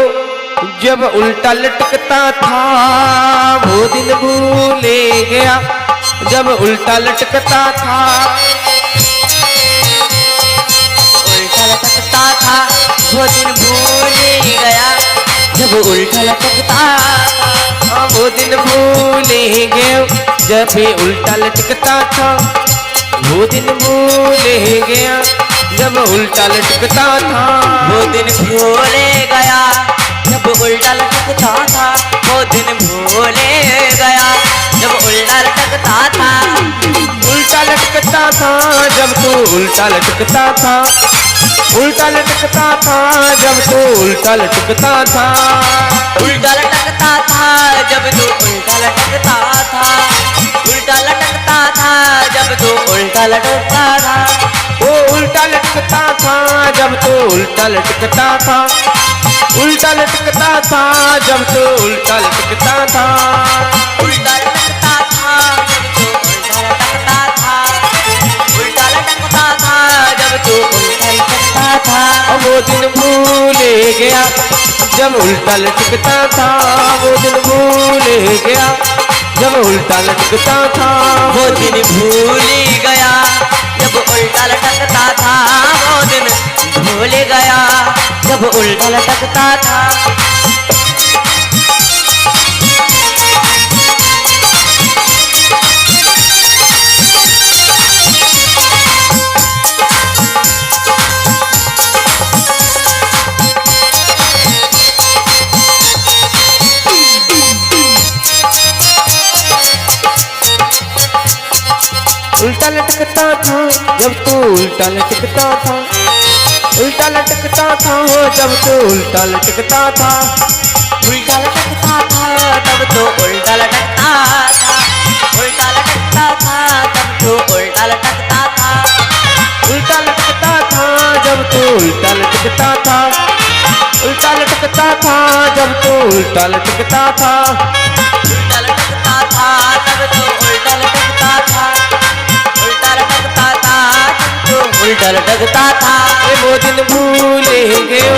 जब उल्टा लटकता था, वो दिन भूल गया जब उल्टा लटकता था, उल्टा लटकता था, वो दिन भूल गया जब उल्टा लटकता था, वो दिन भूल गया जब उल्टा लटकता था, वो दिन भूल गया जब उल्टा लटकता था, वो दिन भूल गया जब उल्टा लटकता था, वो दिन भूल गया जब उल्टा लटकता था, उल्टा लटकता था जब तू उल्टा लटकता था, उल्टा लटकता था जब तू उल्टा लटकता था, उल्टा लटकता था जब तू उल्टा लटकता था, उल्टा लटकता था जब तू उल्टा लटकता था, वो उल्टा लटकता था जब तू उल्टा लटकता था, उल्टा लटकता था जब तू उल्टा लटकता था, उल्टा लटकता था जब तू उल्टा लटकता था, उल्टा लटकता था जब तू उल्टा लटकता था, वो दिन भूल गया जब उल्टा लटकता था, वो दिन भूल गया जब उल्टा लटकता था, वो दिन भूल गया जब उल्टा लटकता था, वो दिन भूल गया जब उल्टा लटकता था, उल्टा लटकता था जब तू उल्टा लटकता था, उल्टा लटकता था जब तू उल्टा लटकता था, उल्टा लटकता था तब तो उल्टा लटकता था, उल्टा लटकता था तब तो उल्टा लटकता था, उल्टा लटकता था जब तू उल्टा लटकता था, उल्टा लटकता था जब तू उल्टा लटकता था, उल्टा लटकता था तब तो उल्टा लटकता था, उल्टा लटकता था तब तो उल्टा लटकता था, वो दिन भूल गए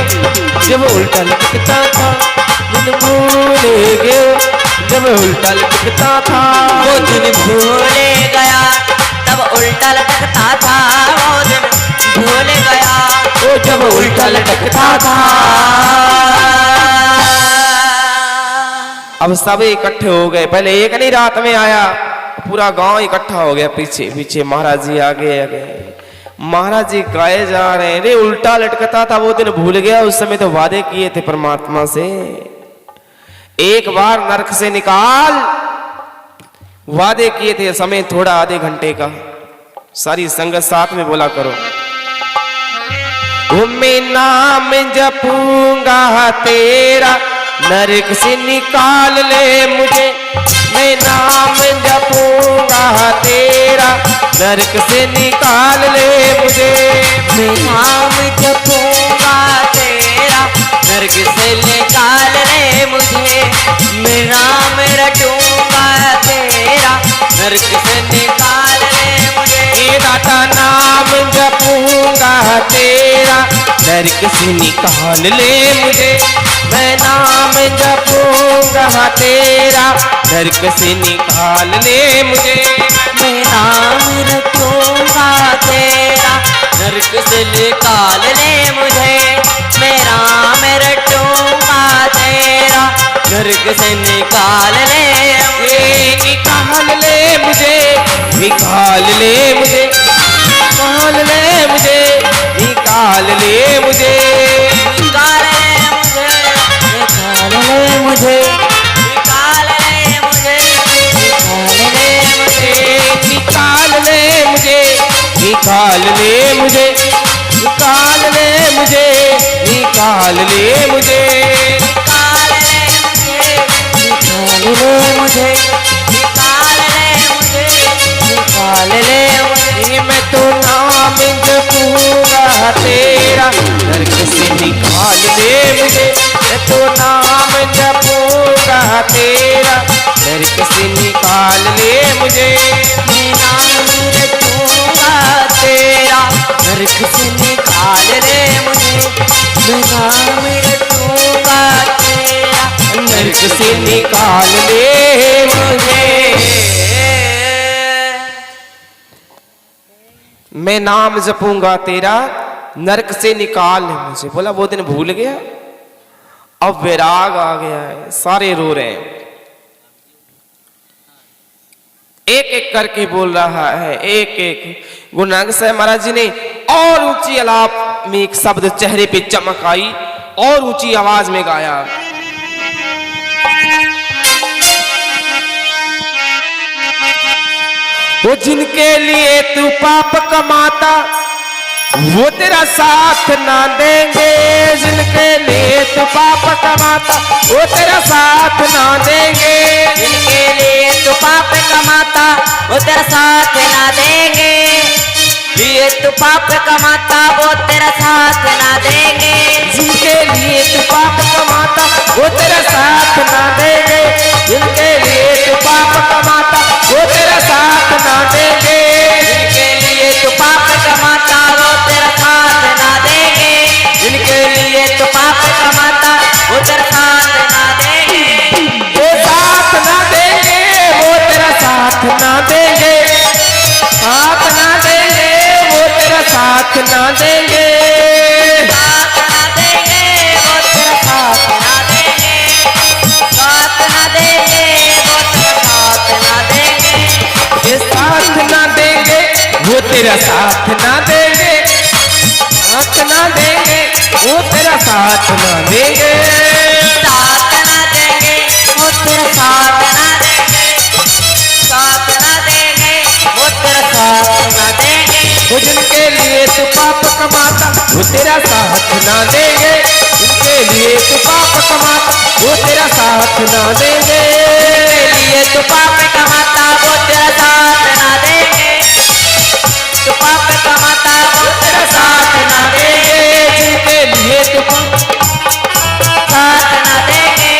जब उल्टा लटकता था, दिन भूल गए जब उल्टा लटकता था, वो दिन भूल गया तब उल्टा लटकता था, वो दिन भूल गया वो जब उल्टा लटकता था। अब सब इकट्ठे हो गए, पहले एक नहीं रात में आया, पूरा गांव इकट्ठा हो गया, पीछे पीछे महाराज जी आगे आगे, महाराज जी गाए जा रहे हैं, रे उल्टा लटकता था वो दिन भूल गया, उस समय तो वादे किए थे परमात्मा से, एक बार नरक से निकाल, वादे किए थे, समय थोड़ा आधे घंटे का, सारी संगत साथ में बोला करो, मैं नाम जपूंगा तेरा, नरक से निकाल ले मुझे, मैं नाम जपूंगा तेरा, नरक से निकाल ले मुझे, मैं नाम जपूंगा तेरा, नरक से निकाल ले मुझे, मैं नाम रटूंगा तेरा, नरक से निकाल ले मुझे, हे दाता तेरा, नरक से निकाल ले मुझे। मैं नाम जपूंगा तेरा, नरक से निकाल ले मुझे। मैं नाम रटूंगा तेरा, नरक से निकाल ले मुझे। मैं नाम रटूंगा तेरा, नरक से निकाल ले निकाल ले मुझे, निकाल ले मुझे, निकाल ले मुझे, निकाल ले मुझे, निकाल ले मुझे, निकाल ले मुझे, निकाल ले मुझे, निकाल ले मुझे, निकाल ले मुझे, निकाल ले मुझे, निकाल ले मुझे, निकाल ले मुझे, निकाल ले मुझे, निकाल ले मुझे। मैं तो नाम जपूंगा तेरा, नरक से निकाल ले मुझे। मैं तो नाम जपूंगा तेरा, नरक से निकाल ले मुझे। मैं नाम रटूंगा तेरा, नरक से निकाल ले मुझे। मैं नाम रटूंगा तेरा, नरक से निकाल ले मुझे। मैं नाम जपूंगा तेरा, नरक से निकाल ले मुझे। बोला वो दिन भूल गया, अब वैराग आ गया है, सारे रो रहे हैं। एक एक करके बोल रहा है, एक एक। गुरु नानक साहब महाराज जी ने और ऊंची आलाप में एक शब्द चेहरे पे चमक आई और ऊंची आवाज में गाया। वो जिनके लिए तू पाप कमाता, वो तेरा साथ ना देंगे। जिनके लिए तू पाप कमाता, वो तेरा साथ ना देंगे। जिनके लिए तू पाप कमाता, वो तेरा साथ ना देंगे। लिए तू पाप कमाता, वो तेरा साथ ना देंगे। जिनके लिए तू पाप कमाता, वो तेरा साथ ना देंगे। जिनके लिए तू पाप कमाता, वो तेरा साथ ना देंगे। जिनके लिए तू पाप कमाता, वो तेरा साथ ना देंगे। जिनके लिए तू पाप कमाता, वो तेरा साथ ना देंगे। वो साथ ना देंगे, वो तेरा साथ ना देंगे। साथ ना देंगे, वो तेरा साथ ना देंगे। साथ ना देंगे, वो तेरा साथ ना देंगे। साथ ना देंगे, वो तेरा साथ ना देंगे। ये साथ ना देंगे, वो तेरा साथ ना देंगे। साथ ना देंगे, वो तेरा साथ ना देंगे। साथ ना देंगे, वो तेरा साथ ना देंगे। साथ ना देंगे, वो तेरा साथ ना देंगे। वो जिनके लिए तू पाप कमाता, वो तेरा साथ ना देंगे। जिनके लिए तू पाप कमाता, वो तेरा साथ ना देंगे। जिनके लिए तू पाप कमाता, वो तेरा साथ ना देंगे। तू पाप कमाता, वो तेरा साथ ना देंगे। जिनके लिए तू पाप साथ ना देंगे।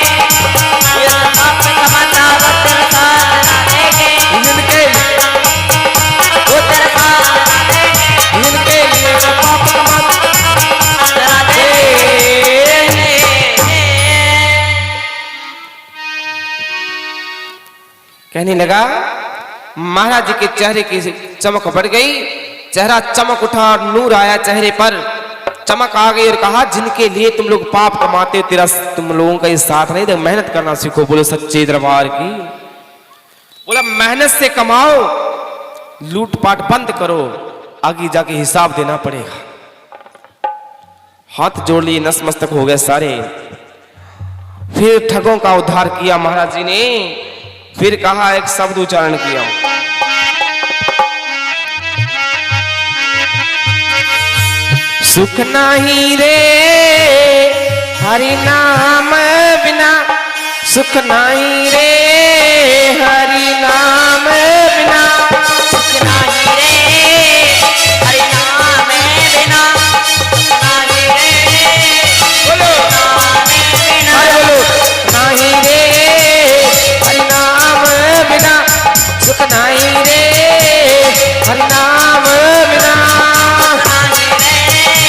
ये पाप कमाता, वो तेरा साथ ना देंगे। जिनके वो तेरा साथ ना देंगे। जिनके लिए तू पाप कमाता, ना देंगे। कहने लगा महाराज जी के चेहरे की चमक बढ़ गई। चेहरा चमक उठा, नूर आया चेहरे पर, चमक आ गई और कहा जिनके लिए तुम लोग पाप कमाते हो, तेरा तुम लोगों का ये साथ नहीं दे। मेहनत करना सीखो। बोलो सच्चे दरबार की। बोला मेहनत से कमाओ, लूटपाट बंद करो, आगे जाके हिसाब देना पड़ेगा। हाथ जोड़ लिए, नतमस्तक हो गए सारे। फिर ठगों का उद्धार किया महाराज जी ने। फिर कहा, एक शब्द उच्चारण किया, सुख नहीं रे हरि नाम बिना, सुख नहीं रे हरि नाम बिना। सुख नहीं रे हरि नाम बिना। सुख नहीं रे बोलो नाम बिना। बोलो, नहीं रे हरि नाम बिना, सुख नहीं रे हरि नाम बिना। नहीं रे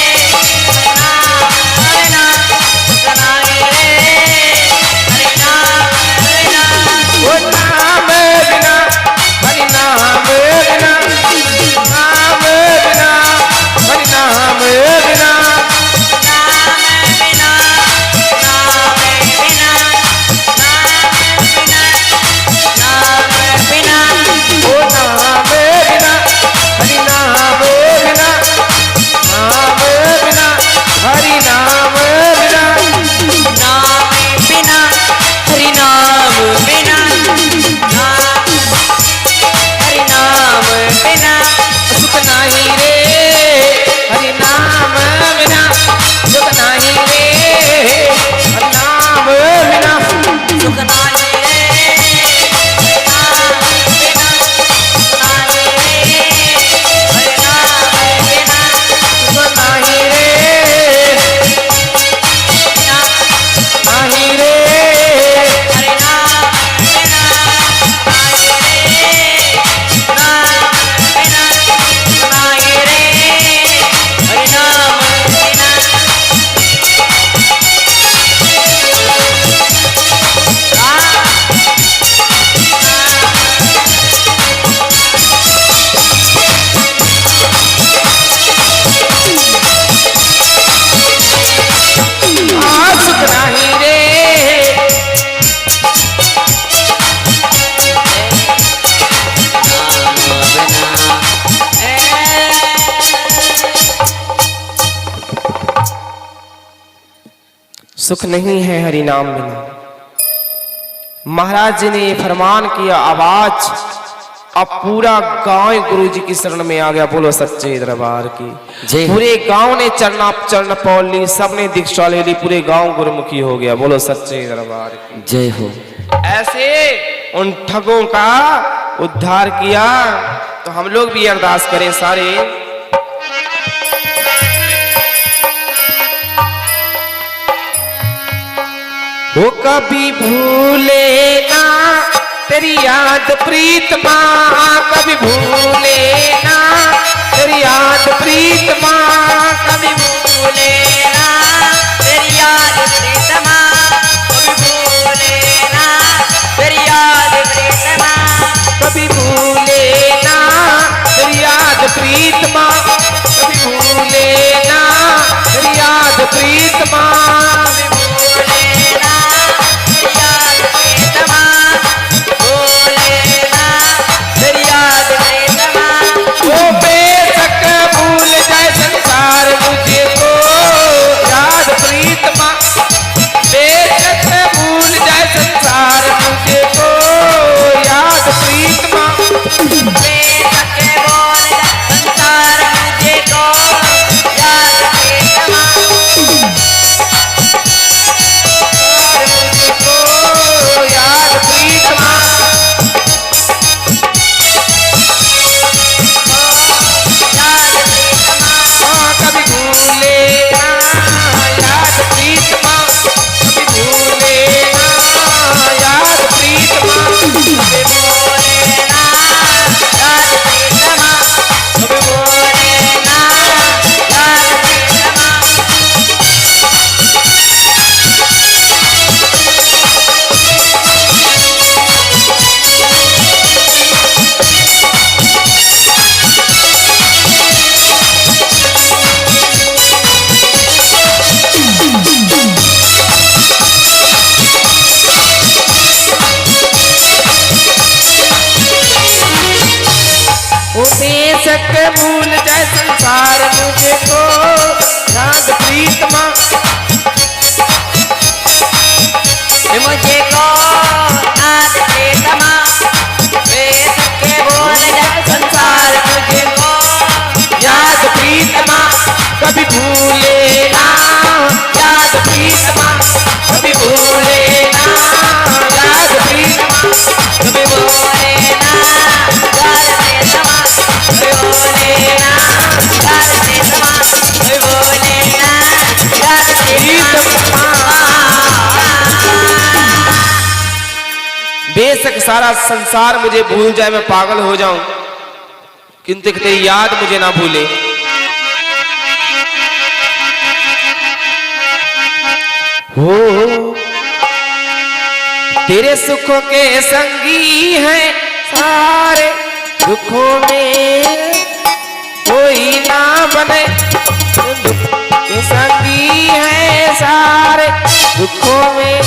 सुख नहीं है हरि नाम बिना। महाराज जी ने ये फरमान किया, आवाज अब पूरा गांव गुरु जी की शरण में आ गया। बोलो सच्चे दरबार की जय। पूरे गांव ने चरण पौल ली, सबने दीक्षा ले ली, पूरे गांव गुरुमुखी हो गया। बोलो सच्चे दरबार की जय हो। ऐसे उन ठगों का उद्धार किया। तो हम लोग भी अरदास करें सारे। वो कभी भूले ना तेरी याद प्रीत माँ, कभी भूले ना तेरी याद प्रीत माँ, कभी भूले ना तेरी याद प्रीत माँ, कभी भूले ना तेरी याद प्रीत माँ, कभी भूले ना तेरी याद प्रीत माँ, कभी भूले ना तेरी याद प्रीत माँ, कभी भूले ना तेरी याद प्रीत माँ, भूले ना तेरी याद प्रीत माँ। वो बेशक भूल जाए संसार मुझको याद प्रीत माँ, बेशक भूल जाए संसार मुझको याद प्रीत माँ, बेशक बोल संसार मुझको याद प्रीत माँ, मुझको याद प्रीत माँ। याद प्रीत माँ, कभी भूले ना याद प्रीत माँ, कभी भूले ना याद प्रीत माँ, कभी भूले ना याद प्रीत माँ, कभी भूले ना याद प्रीत माँ। वो बेशक भूल जाए संसार मुझको याद प्रीत माँ, मुझको याद प्रीत माँ, बेशक बोल जाए संसार मुझको याद प्रीत माँ, कभी भूले ना याद प्रीत माँ, कभी भूले ना याद प्रीत माँ, कभी भूले ना याद प्रीत माँ, कभी भूले ना याद प्रीत माँ, कभी भूले ना याद प्रीत माँ। बेशक सारा संसार मुझे भूल जाए, मैं पागल हो जाऊं, किंतु एक तेरी याद मुझे ना भूले। हो तेरे सुखों के संगी हैं सारे दुखों में कोई ना बने, दुख के संगी हैं सारे दुखों में।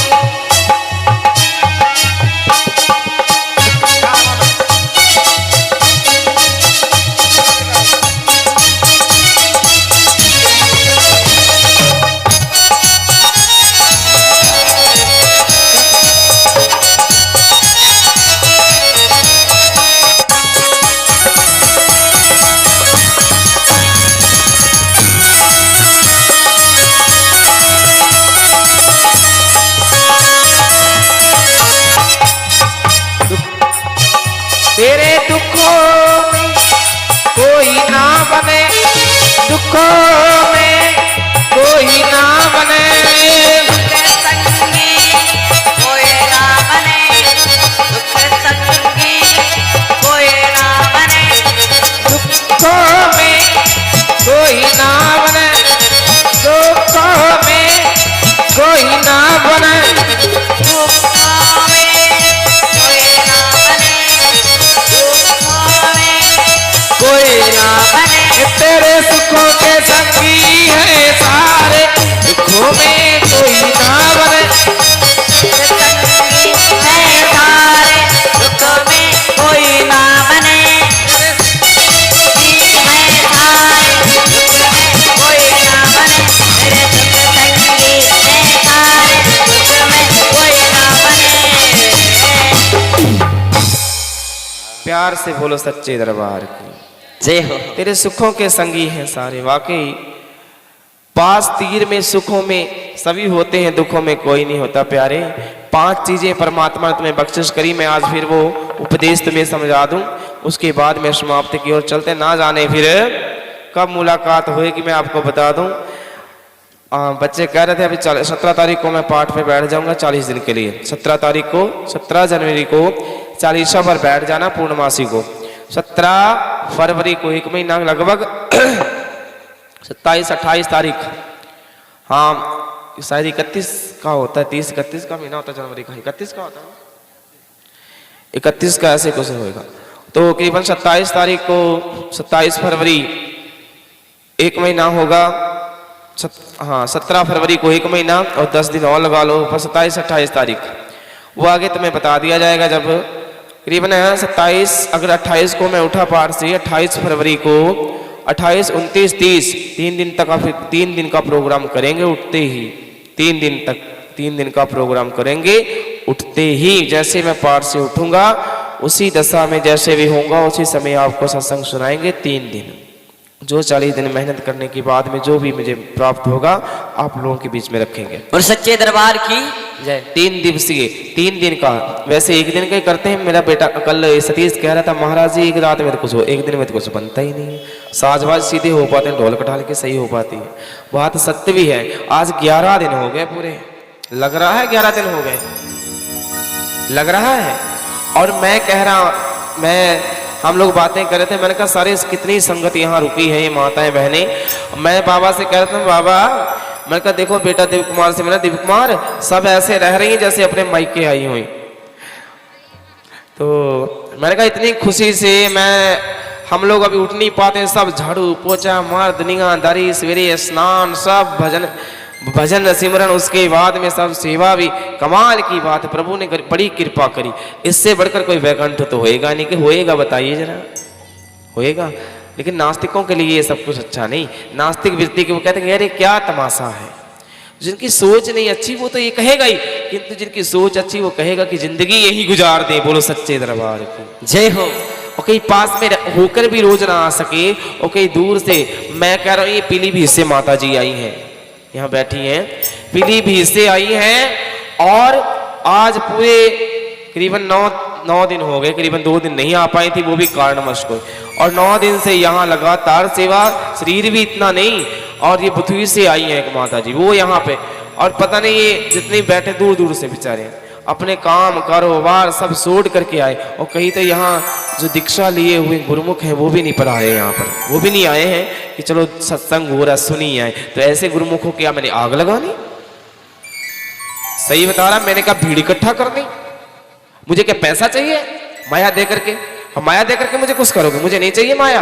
तेरे दुखों में कोई ना बने, दुखों में कोई ना बने, दुख संगी कोई ना बने, दुख संगी कोई ना बने, दुखों में कोई ना बने, दुखों में कोई ना बने, दुखों में कोई ना बने, दुखों में कोई ना बने। तेरे सुखों के संग प्यार से बोलो सच्चे दरबार की जय हो। तेरे सुखों के संगी हैं सारे। वाकई पास तीर में सुखों में सभी होते हैं, दुखों में कोई नहीं होता प्यारे। 5 चीजें परमात्मा ने तुम्हें बख्शिश करी, मैं आज फिर वो उपदेश तुम्हें समझा दूं, उसके बाद में समाप्ति की ओर चलते। ना जाने फिर कब मुलाकात होएगी मैं आपको बता दूं। बच्चे कह रहे थे अभी 17 तारीख को मैं पाठ पे बैठ जाऊंगा 40 दिन के लिए। 17 तारीख को 17 जनवरी को 40 पर बैठ जाना, पूर्णमासी को 17 फरवरी को 1 महीना लगभग 27-28 तारीख, हाँ शायद 31 का होता है, 30-31 का महीना होता है जनवरी का, 31 का होता है, 31 का ऐसे कुछ होएगा। तो करीबन 27 तारीख को 27 फरवरी 1 महीना होगा, हाँ 17 फरवरी को 1 महीना और 10 दिन और लगा लो, 27-28 तारीख वो आगे तुम्हें बता दिया जाएगा। जब करीबन 27 अगर 28 को मैं उठा पार से 28 फरवरी को 28, 29, 30 3 दिन तक, फिर 3 दिन का प्रोग्राम करेंगे उठते ही, 3 दिन तक 3 दिन का प्रोग्राम करेंगे उठते ही। जैसे मैं पाठ से उठूंगा उसी दशा में जैसे भी होऊंगा उसी समय आपको सत्संग सुनाएंगे 3 दिन। जो 40 दिन मेहनत करने के बाद में जो भी मुझे प्राप्त होगा आप लोगों के बीच में रखेंगे। और सच्चे दरबार की जय। 3 दिवसीय 3 दिन का, वैसे 1 दिन का ही करते हैं। मेरा बेटा कल सतीश कह रहा था महाराज जी 1 रात में तो कुछ हो, 1 दिन में तो कुछ बनता ही नहीं है। साजबाज सीधे हो पाते हैं, ढोल कटाल के सही हो पाती है। बात सत्य भी है। आज 11 दिन हो गए पूरे, लग रहा है 11 दिन हो गए, लग रहा है। और मैं कह रहा, हम लोग बातें कर रहे थे, मैंने कहा सारे कितनी संगत यहाँ रुकी है, ये माताएं बहनें। मैं बाबा से कह रहा था बाबा, मैंने कहा देखो बेटा दिव्य कुमार से मिला, दिव्य कुमार सब ऐसे रह रही हैं जैसे अपने मायके आई हुई। तो मैंने कहा इतनी खुशी से हम लोग अभी उठ नहीं पाते, सब झाड़ू पोछा मार दुनियादारी, सवेरे स्नान, सब भजन सिमरन, उसके बाद में सब सेवा भी। कमाल की बात है, प्रभु ने बड़ी कृपा करी। इससे बढ़कर कोई वैकुंठ तो होएगा नहीं, कि होएगा बताइए जरा, होएगा। लेकिन नास्तिकों के लिए ये सब कुछ अच्छा नहीं। नास्तिक वृत्ति के वो कहते हैं अरे क्या तमाशा है। जिनकी सोच नहीं अच्छी वो तो ये कहेगा ही, किंतु जिनकी सोच अच्छी वो कहेगा कि जिंदगी यही गुजार दे। बोलो सच्चे दरबार की जय हो। और कहीं पास में होकर भी रोज ना आ सके, और कहीं दूर से, मैं कह रहा हूँ ये पीलीभीत से माता जी आई हैं, यहाँ बैठी हैं, पीलीभीत से आई हैं। और आज पूरे करीबन 9 दिन हो गए, करीबन 2 दिन नहीं आ पाई थी, वो भी कारणवश को। और 9 दिन से यहाँ लगातार सेवा, शरीर भी इतना नहीं। और ये पृथ्वी से आई है एक माता जी, वो यहाँ पे। और पता नहीं ये जितने बैठे दूर दूर से बेचारे अपने काम कारोबार सब छोड़ करके आए। और कहीं तो यहाँ जो दीक्षा लिए हुए गुरुमुख हैं वो भी नहीं पधारे यहाँ पर, वो भी नहीं आए हैं कि चलो सत्संग हो रहा सुनी आए। तो ऐसे गुरुमुखों की मैंने आग लगानी? सही बता रहा, मैंने कहा भीड़ इकट्ठा करनी। मुझे क्या पैसा चाहिए माया दे करके? और माया दे करके मुझे कुछ करोगे? मुझे नहीं चाहिए माया।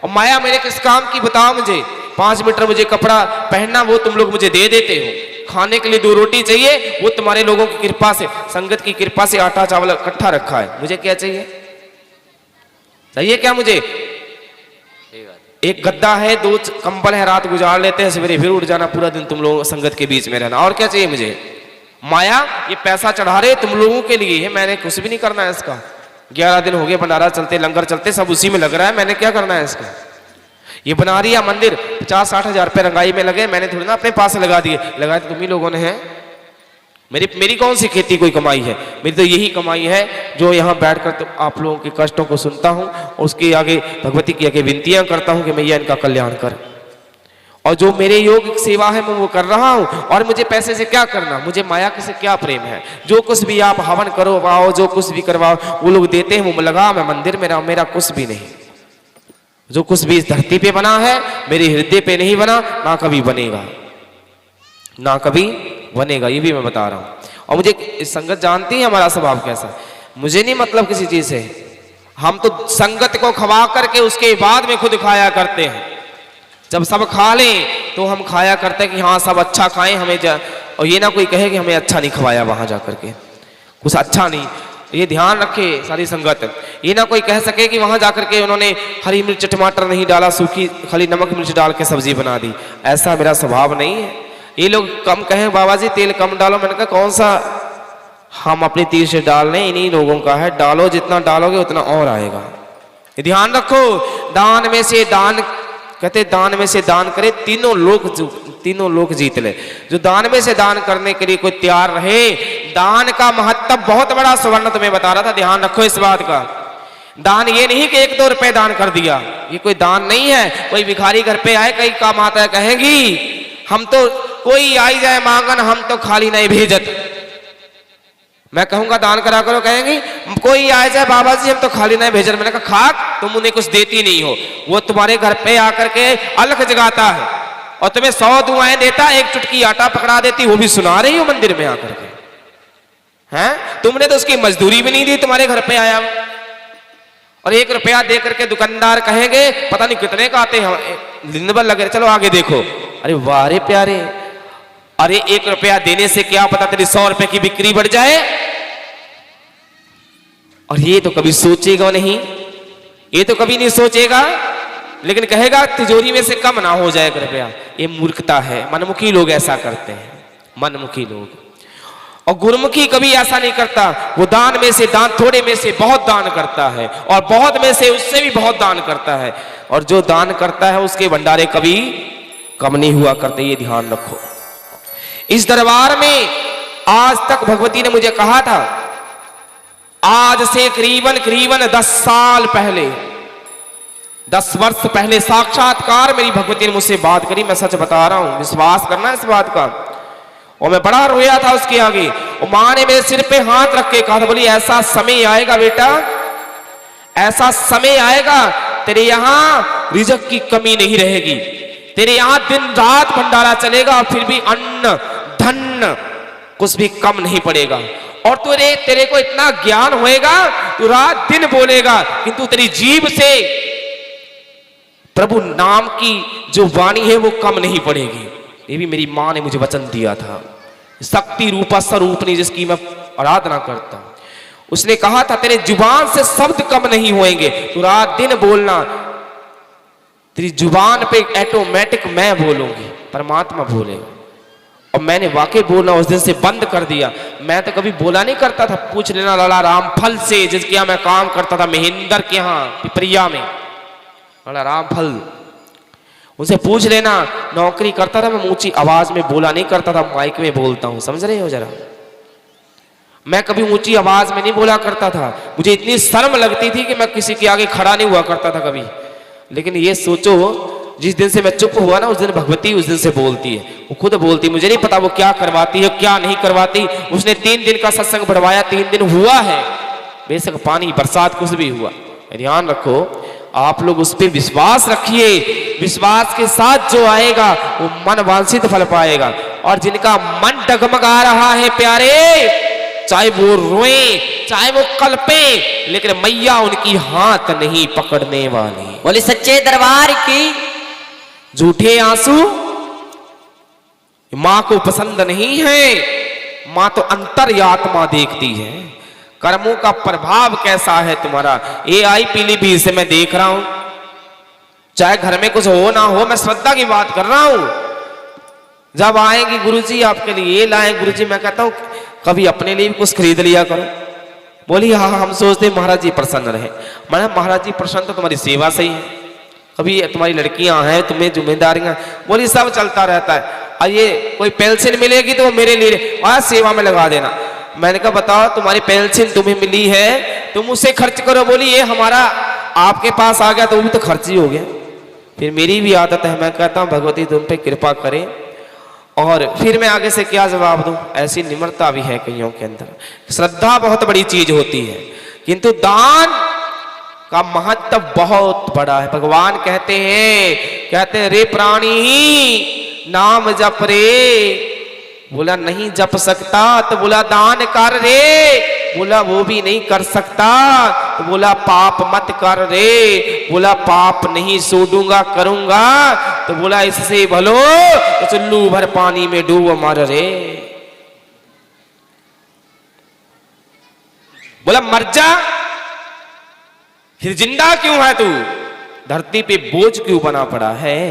और माया मेरे किस काम की बताओ मुझे? 5 मीटर मुझे कपड़ा पहनना वो तुम लोग मुझे दे देते हो, खाने के लिए 2 रोटी चाहिए वो तुम्हारे लोगों की कृपा से, संगत की कृपा से आटा चावल इकट्ठा रखा है। मुझे क्या चाहिए? चाहिए क्या मुझे? एक गद्दा है, 2 कंबल है, रात गुजार लेते हैं, सवेरे फिर उठ जाना, पूरा दिन तुम लोग संगत के बीच में रहना। और क्या चाहिए मुझे? माया ये पैसा चढ़ा रहे तुम लोगों के लिए है, मैंने कुछ भी नहीं करना है इसका। 11 दिन हो गए भंडारा चलते, लंगर चलते, सब उसी में लग रहा है, मैंने क्या करना है इसका? ये बना रही है मंदिर, 50-60 हजार रुपए रंगाई में लगे, मैंने थोड़ी ना अपने पास लगा दिए, लगाए तो तुम ही लोगों ने है। मेरी कौन सी खेती कोई कमाई है? मेरी तो यही कमाई है जो यहाँ बैठकर तो आप लोगों के कष्टों को सुनता हूँ, उसके आगे भगवती की आगे विनतियां करता हूँ कि मैया इनका कल्याण कर। और जो मेरे योग सेवा है मैं वो कर रहा हूँ। और मुझे पैसे से क्या करना, मुझे माया से क्या प्रेम है? जो कुछ भी आप हवन करवाओ, जो कुछ भी करवाओ, वो लोग देते हैं, वो लगा, मैं मंदिर में रहा, मेरा कुछ भी नहीं। जो कुछ भी इस धरती पे बना है मेरे हृदय पे नहीं बना, ना कभी बनेगा, ना कभी बनेगा, ये भी मैं बता रहा हूं। और मुझे संगत जानती है हमारा स्वभाव कैसा है, मुझे नहीं मतलब किसी चीज से। हम तो संगत को खवा करके उसके बाद में खुद खाया करते हैं। जब सब खा लें तो हम खाया करते हैं कि हाँ सब अच्छा खाएं, हमें और ये ना कोई कहे कि हमें अच्छा नहीं खवाया वहां जाकर के, कुछ अच्छा नहीं। ये ध्यान रखे सारी संगत, ये ना कोई कह सके कि वहां जाकर के उन्होंने हरी मिर्च टमाटर नहीं डाला, सूखी खाली नमक मिर्च डाल के सब्जी बना दी। ऐसा मेरा स्वभाव नहीं है। ये लोग कम कहें बाबा जी तेल कम डालो, मैंने कहा कौन सा हम अपनी तीर से डाल रहे हैं, इन्हीं लोगों का है। डालो, जितना डालोगे उतना और आएगा। ये ध्यान रखो। दान में से दान, कहते दान में से दान करे तीनों लोग जीत ले। जो दान में से दान करने के लिए कोई तैयार रहे, दान का महत्व बहुत बड़ा सुवर्ण तुम्हें बता रहा था, ध्यान रखो इस बात का। दान ये नहीं कि 1-2 रुपए दान कर दिया, ये कोई दान नहीं है। कोई भिखारी घर पे आए, कई काम आता है, कहेगी हम तो कोई आई जाए मांगन, हम तो खाली नहीं भेजत। मैं कहूंगा दान करा करो, कहेंगी कोई आए जाए बाबा जी हम तो खाली नहीं भेजत। मैंने कहा खाक, तुम उन्हें कुछ देती नहीं हो। वो तुम्हारे घर पे आकर के अलख जगाता है और तुम्हें 100 दुआएं देता, एक चुटकी आटा पकड़ा देती, वो भी सुना रही हो मंदिर में आकर के। हैं, तुमने तो उसकी मजदूरी भी नहीं दी, तुम्हारे घर पे आया। और 1 रुपया दे करके दुकानदार कहेंगे पता नहीं कितने का आते हैं, दिन भर लगे, चलो आगे देखो। अरे वाह रे प्यारे, अरे 1 रुपया देने से क्या पता तेरी 100 रुपए की बिक्री बढ़ जाए। और ये तो कभी सोचेगा नहीं, ये तो कभी नहीं सोचेगा, लेकिन कहेगा तिजोरी में से कम ना हो जाए रुपया। ये मूर्खता है, मनमुखी लोग ऐसा करते हैं, मनमुखी लोग। और गुरुमुखी कभी ऐसा नहीं करता, वो दान में से दान, थोड़े में से बहुत दान करता है, और बहुत में से उससे भी बहुत दान करता है। और जो दान करता है उसके भंडारे कभी कम नहीं हुआ करते, ये ध्यान रखो। इस दरबार में आज तक भगवती ने मुझे कहा था, आज से करीबन 10 साल पहले, 10 वर्ष पहले साक्षात्कार मेरी भगवती ने मुझसे बात करी। मैं सच बता रहा हूं, विश्वास करना इस बात का। और मैं बड़ा रोया था उसके आगे। और मां ने मेरे सिर पे हाथ रख के कहा था, बोली ऐसा समय आएगा बेटा, ऐसा समय आएगा तेरे यहां रिज़्क की कमी नहीं रहेगी, तेरे यहां दिन रात भंडारा चलेगा, फिर भी अन्न धन कुछ भी कम नहीं पड़ेगा। और तेरे को इतना ज्ञान होएगा, तू रात दिन बोलेगा, किंतु तेरी जीभ से प्रभु नाम की जो वाणी है वो कम नहीं पड़ेगी। ये भी मेरी मां ने मुझे वचन दिया था। शक्ति रूपा स्वरूपनी जिसकी मैं आराधना करता, उसने कहा था तेरे जुबान से शब्द कम नहीं होएंगे, तू रात दिन बोलना, तेरी जुबान पे ऑटोमेटिक मैं बोलूंगी, परमात्मा बोलेगा। और मैंने वाकई बोलना उस दिन से बंद कर दिया। मैं तो कभी बोला नहीं करता था, पूछ लेना लाला रामफल से, जिसके यहाँ मैं काम करता था, महेंद्र के यहाँ पिपरिया में, लाला रामफल, उनसे पूछ लेना। नौकरी करता था, मैं ऊंची आवाज में बोला नहीं करता था, माइक में बोलता हूं, समझ रहे हो जरा। मैं कभी ऊंची आवाज में नहीं बोला करता था, मुझे इतनी शर्म लगती थी कि मैं किसी के आगे खड़ा नहीं हुआ करता था कभी। लेकिन ये सोचो, जिस दिन से मैं चुप हुआ ना, उस दिन भगवती उस दिन से बोलती है, वो खुद बोलती। मुझे नहीं पता वो क्या करवाती है क्या नहीं करवाती। उसने 3 दिन का सत्संग बढ़वाया, 3 दिन हुआ है, बेशक पानी बरसात कुछ भी हुआ। ध्यान रखो, आप लोग उस पर विश्वास रखिए, विश्वास के साथ जो आएगा वो मन वांछित फल पाएगा। और जिनका मन डगमगा रहा है प्यारे, चाहे वो रोए चाहे वो कल्पे, लेकिन मैया उनकी हाथ नहीं पकड़ने वाली। बोले सच्चे दरबार की। झूठे आंसू मां को पसंद नहीं है। मां तो अंतर्यात्मा देखती है, कर्मों का प्रभाव कैसा है तुम्हारा। ये आई पीलीभीत से मैं देख रहा हूं, चाहे घर में कुछ हो ना हो, मैं श्रद्धा की बात कर रहा हूं। जब आएंगी गुरुजी आपके लिए ये लाए गुरुजी, मैं कहता हूं कभी अपने लिए भी कुछ खरीद लिया करो। बोली हाँ हम सोचते महाराज जी प्रसन्न रहे। मैंने महाराज जी प्रसन्न तो तुम्हारी सेवा से ही है, कभी तुम्हारी लड़कियां हैं, तुम्हें जिम्मेदारियां, बोली सब चलता रहता है। और ये कोई पेंशन मिलेगी तो वो मेरे लिए आज सेवा में लगा देना। मैंने कहा बताओ तुम्हारी पेंशन तुम्हें मिली है, तुम उसे खर्च करो। बोली ये हमारा आपके पास आ गया तो वो भी तो खर्च ही हो गया। फिर मेरी भी आदत है, मैं कहता हूँ भगवती तुम पे कृपा करे, और फिर मैं आगे से क्या जवाब दूं। ऐसी निम्रता भी है कईयों के अंदर। श्रद्धा बहुत बड़ी चीज होती है, किंतु दान का महत्व बहुत बड़ा है। भगवान कहते हैं रे प्राणी नाम जप रे। बोला नहीं जप सकता तो बोला दान कर रे। बोला वो भी नहीं कर सकता तो बोला पाप मत कर रे। बोला पाप नहीं छोड़ूंगा करूंगा तो बोला इससे भलो तो चुल्लू भर पानी में डूब मर रे। बोला मर जा, फिर जिंदा क्यों है तू, धरती पे बोझ क्यों बना पड़ा है।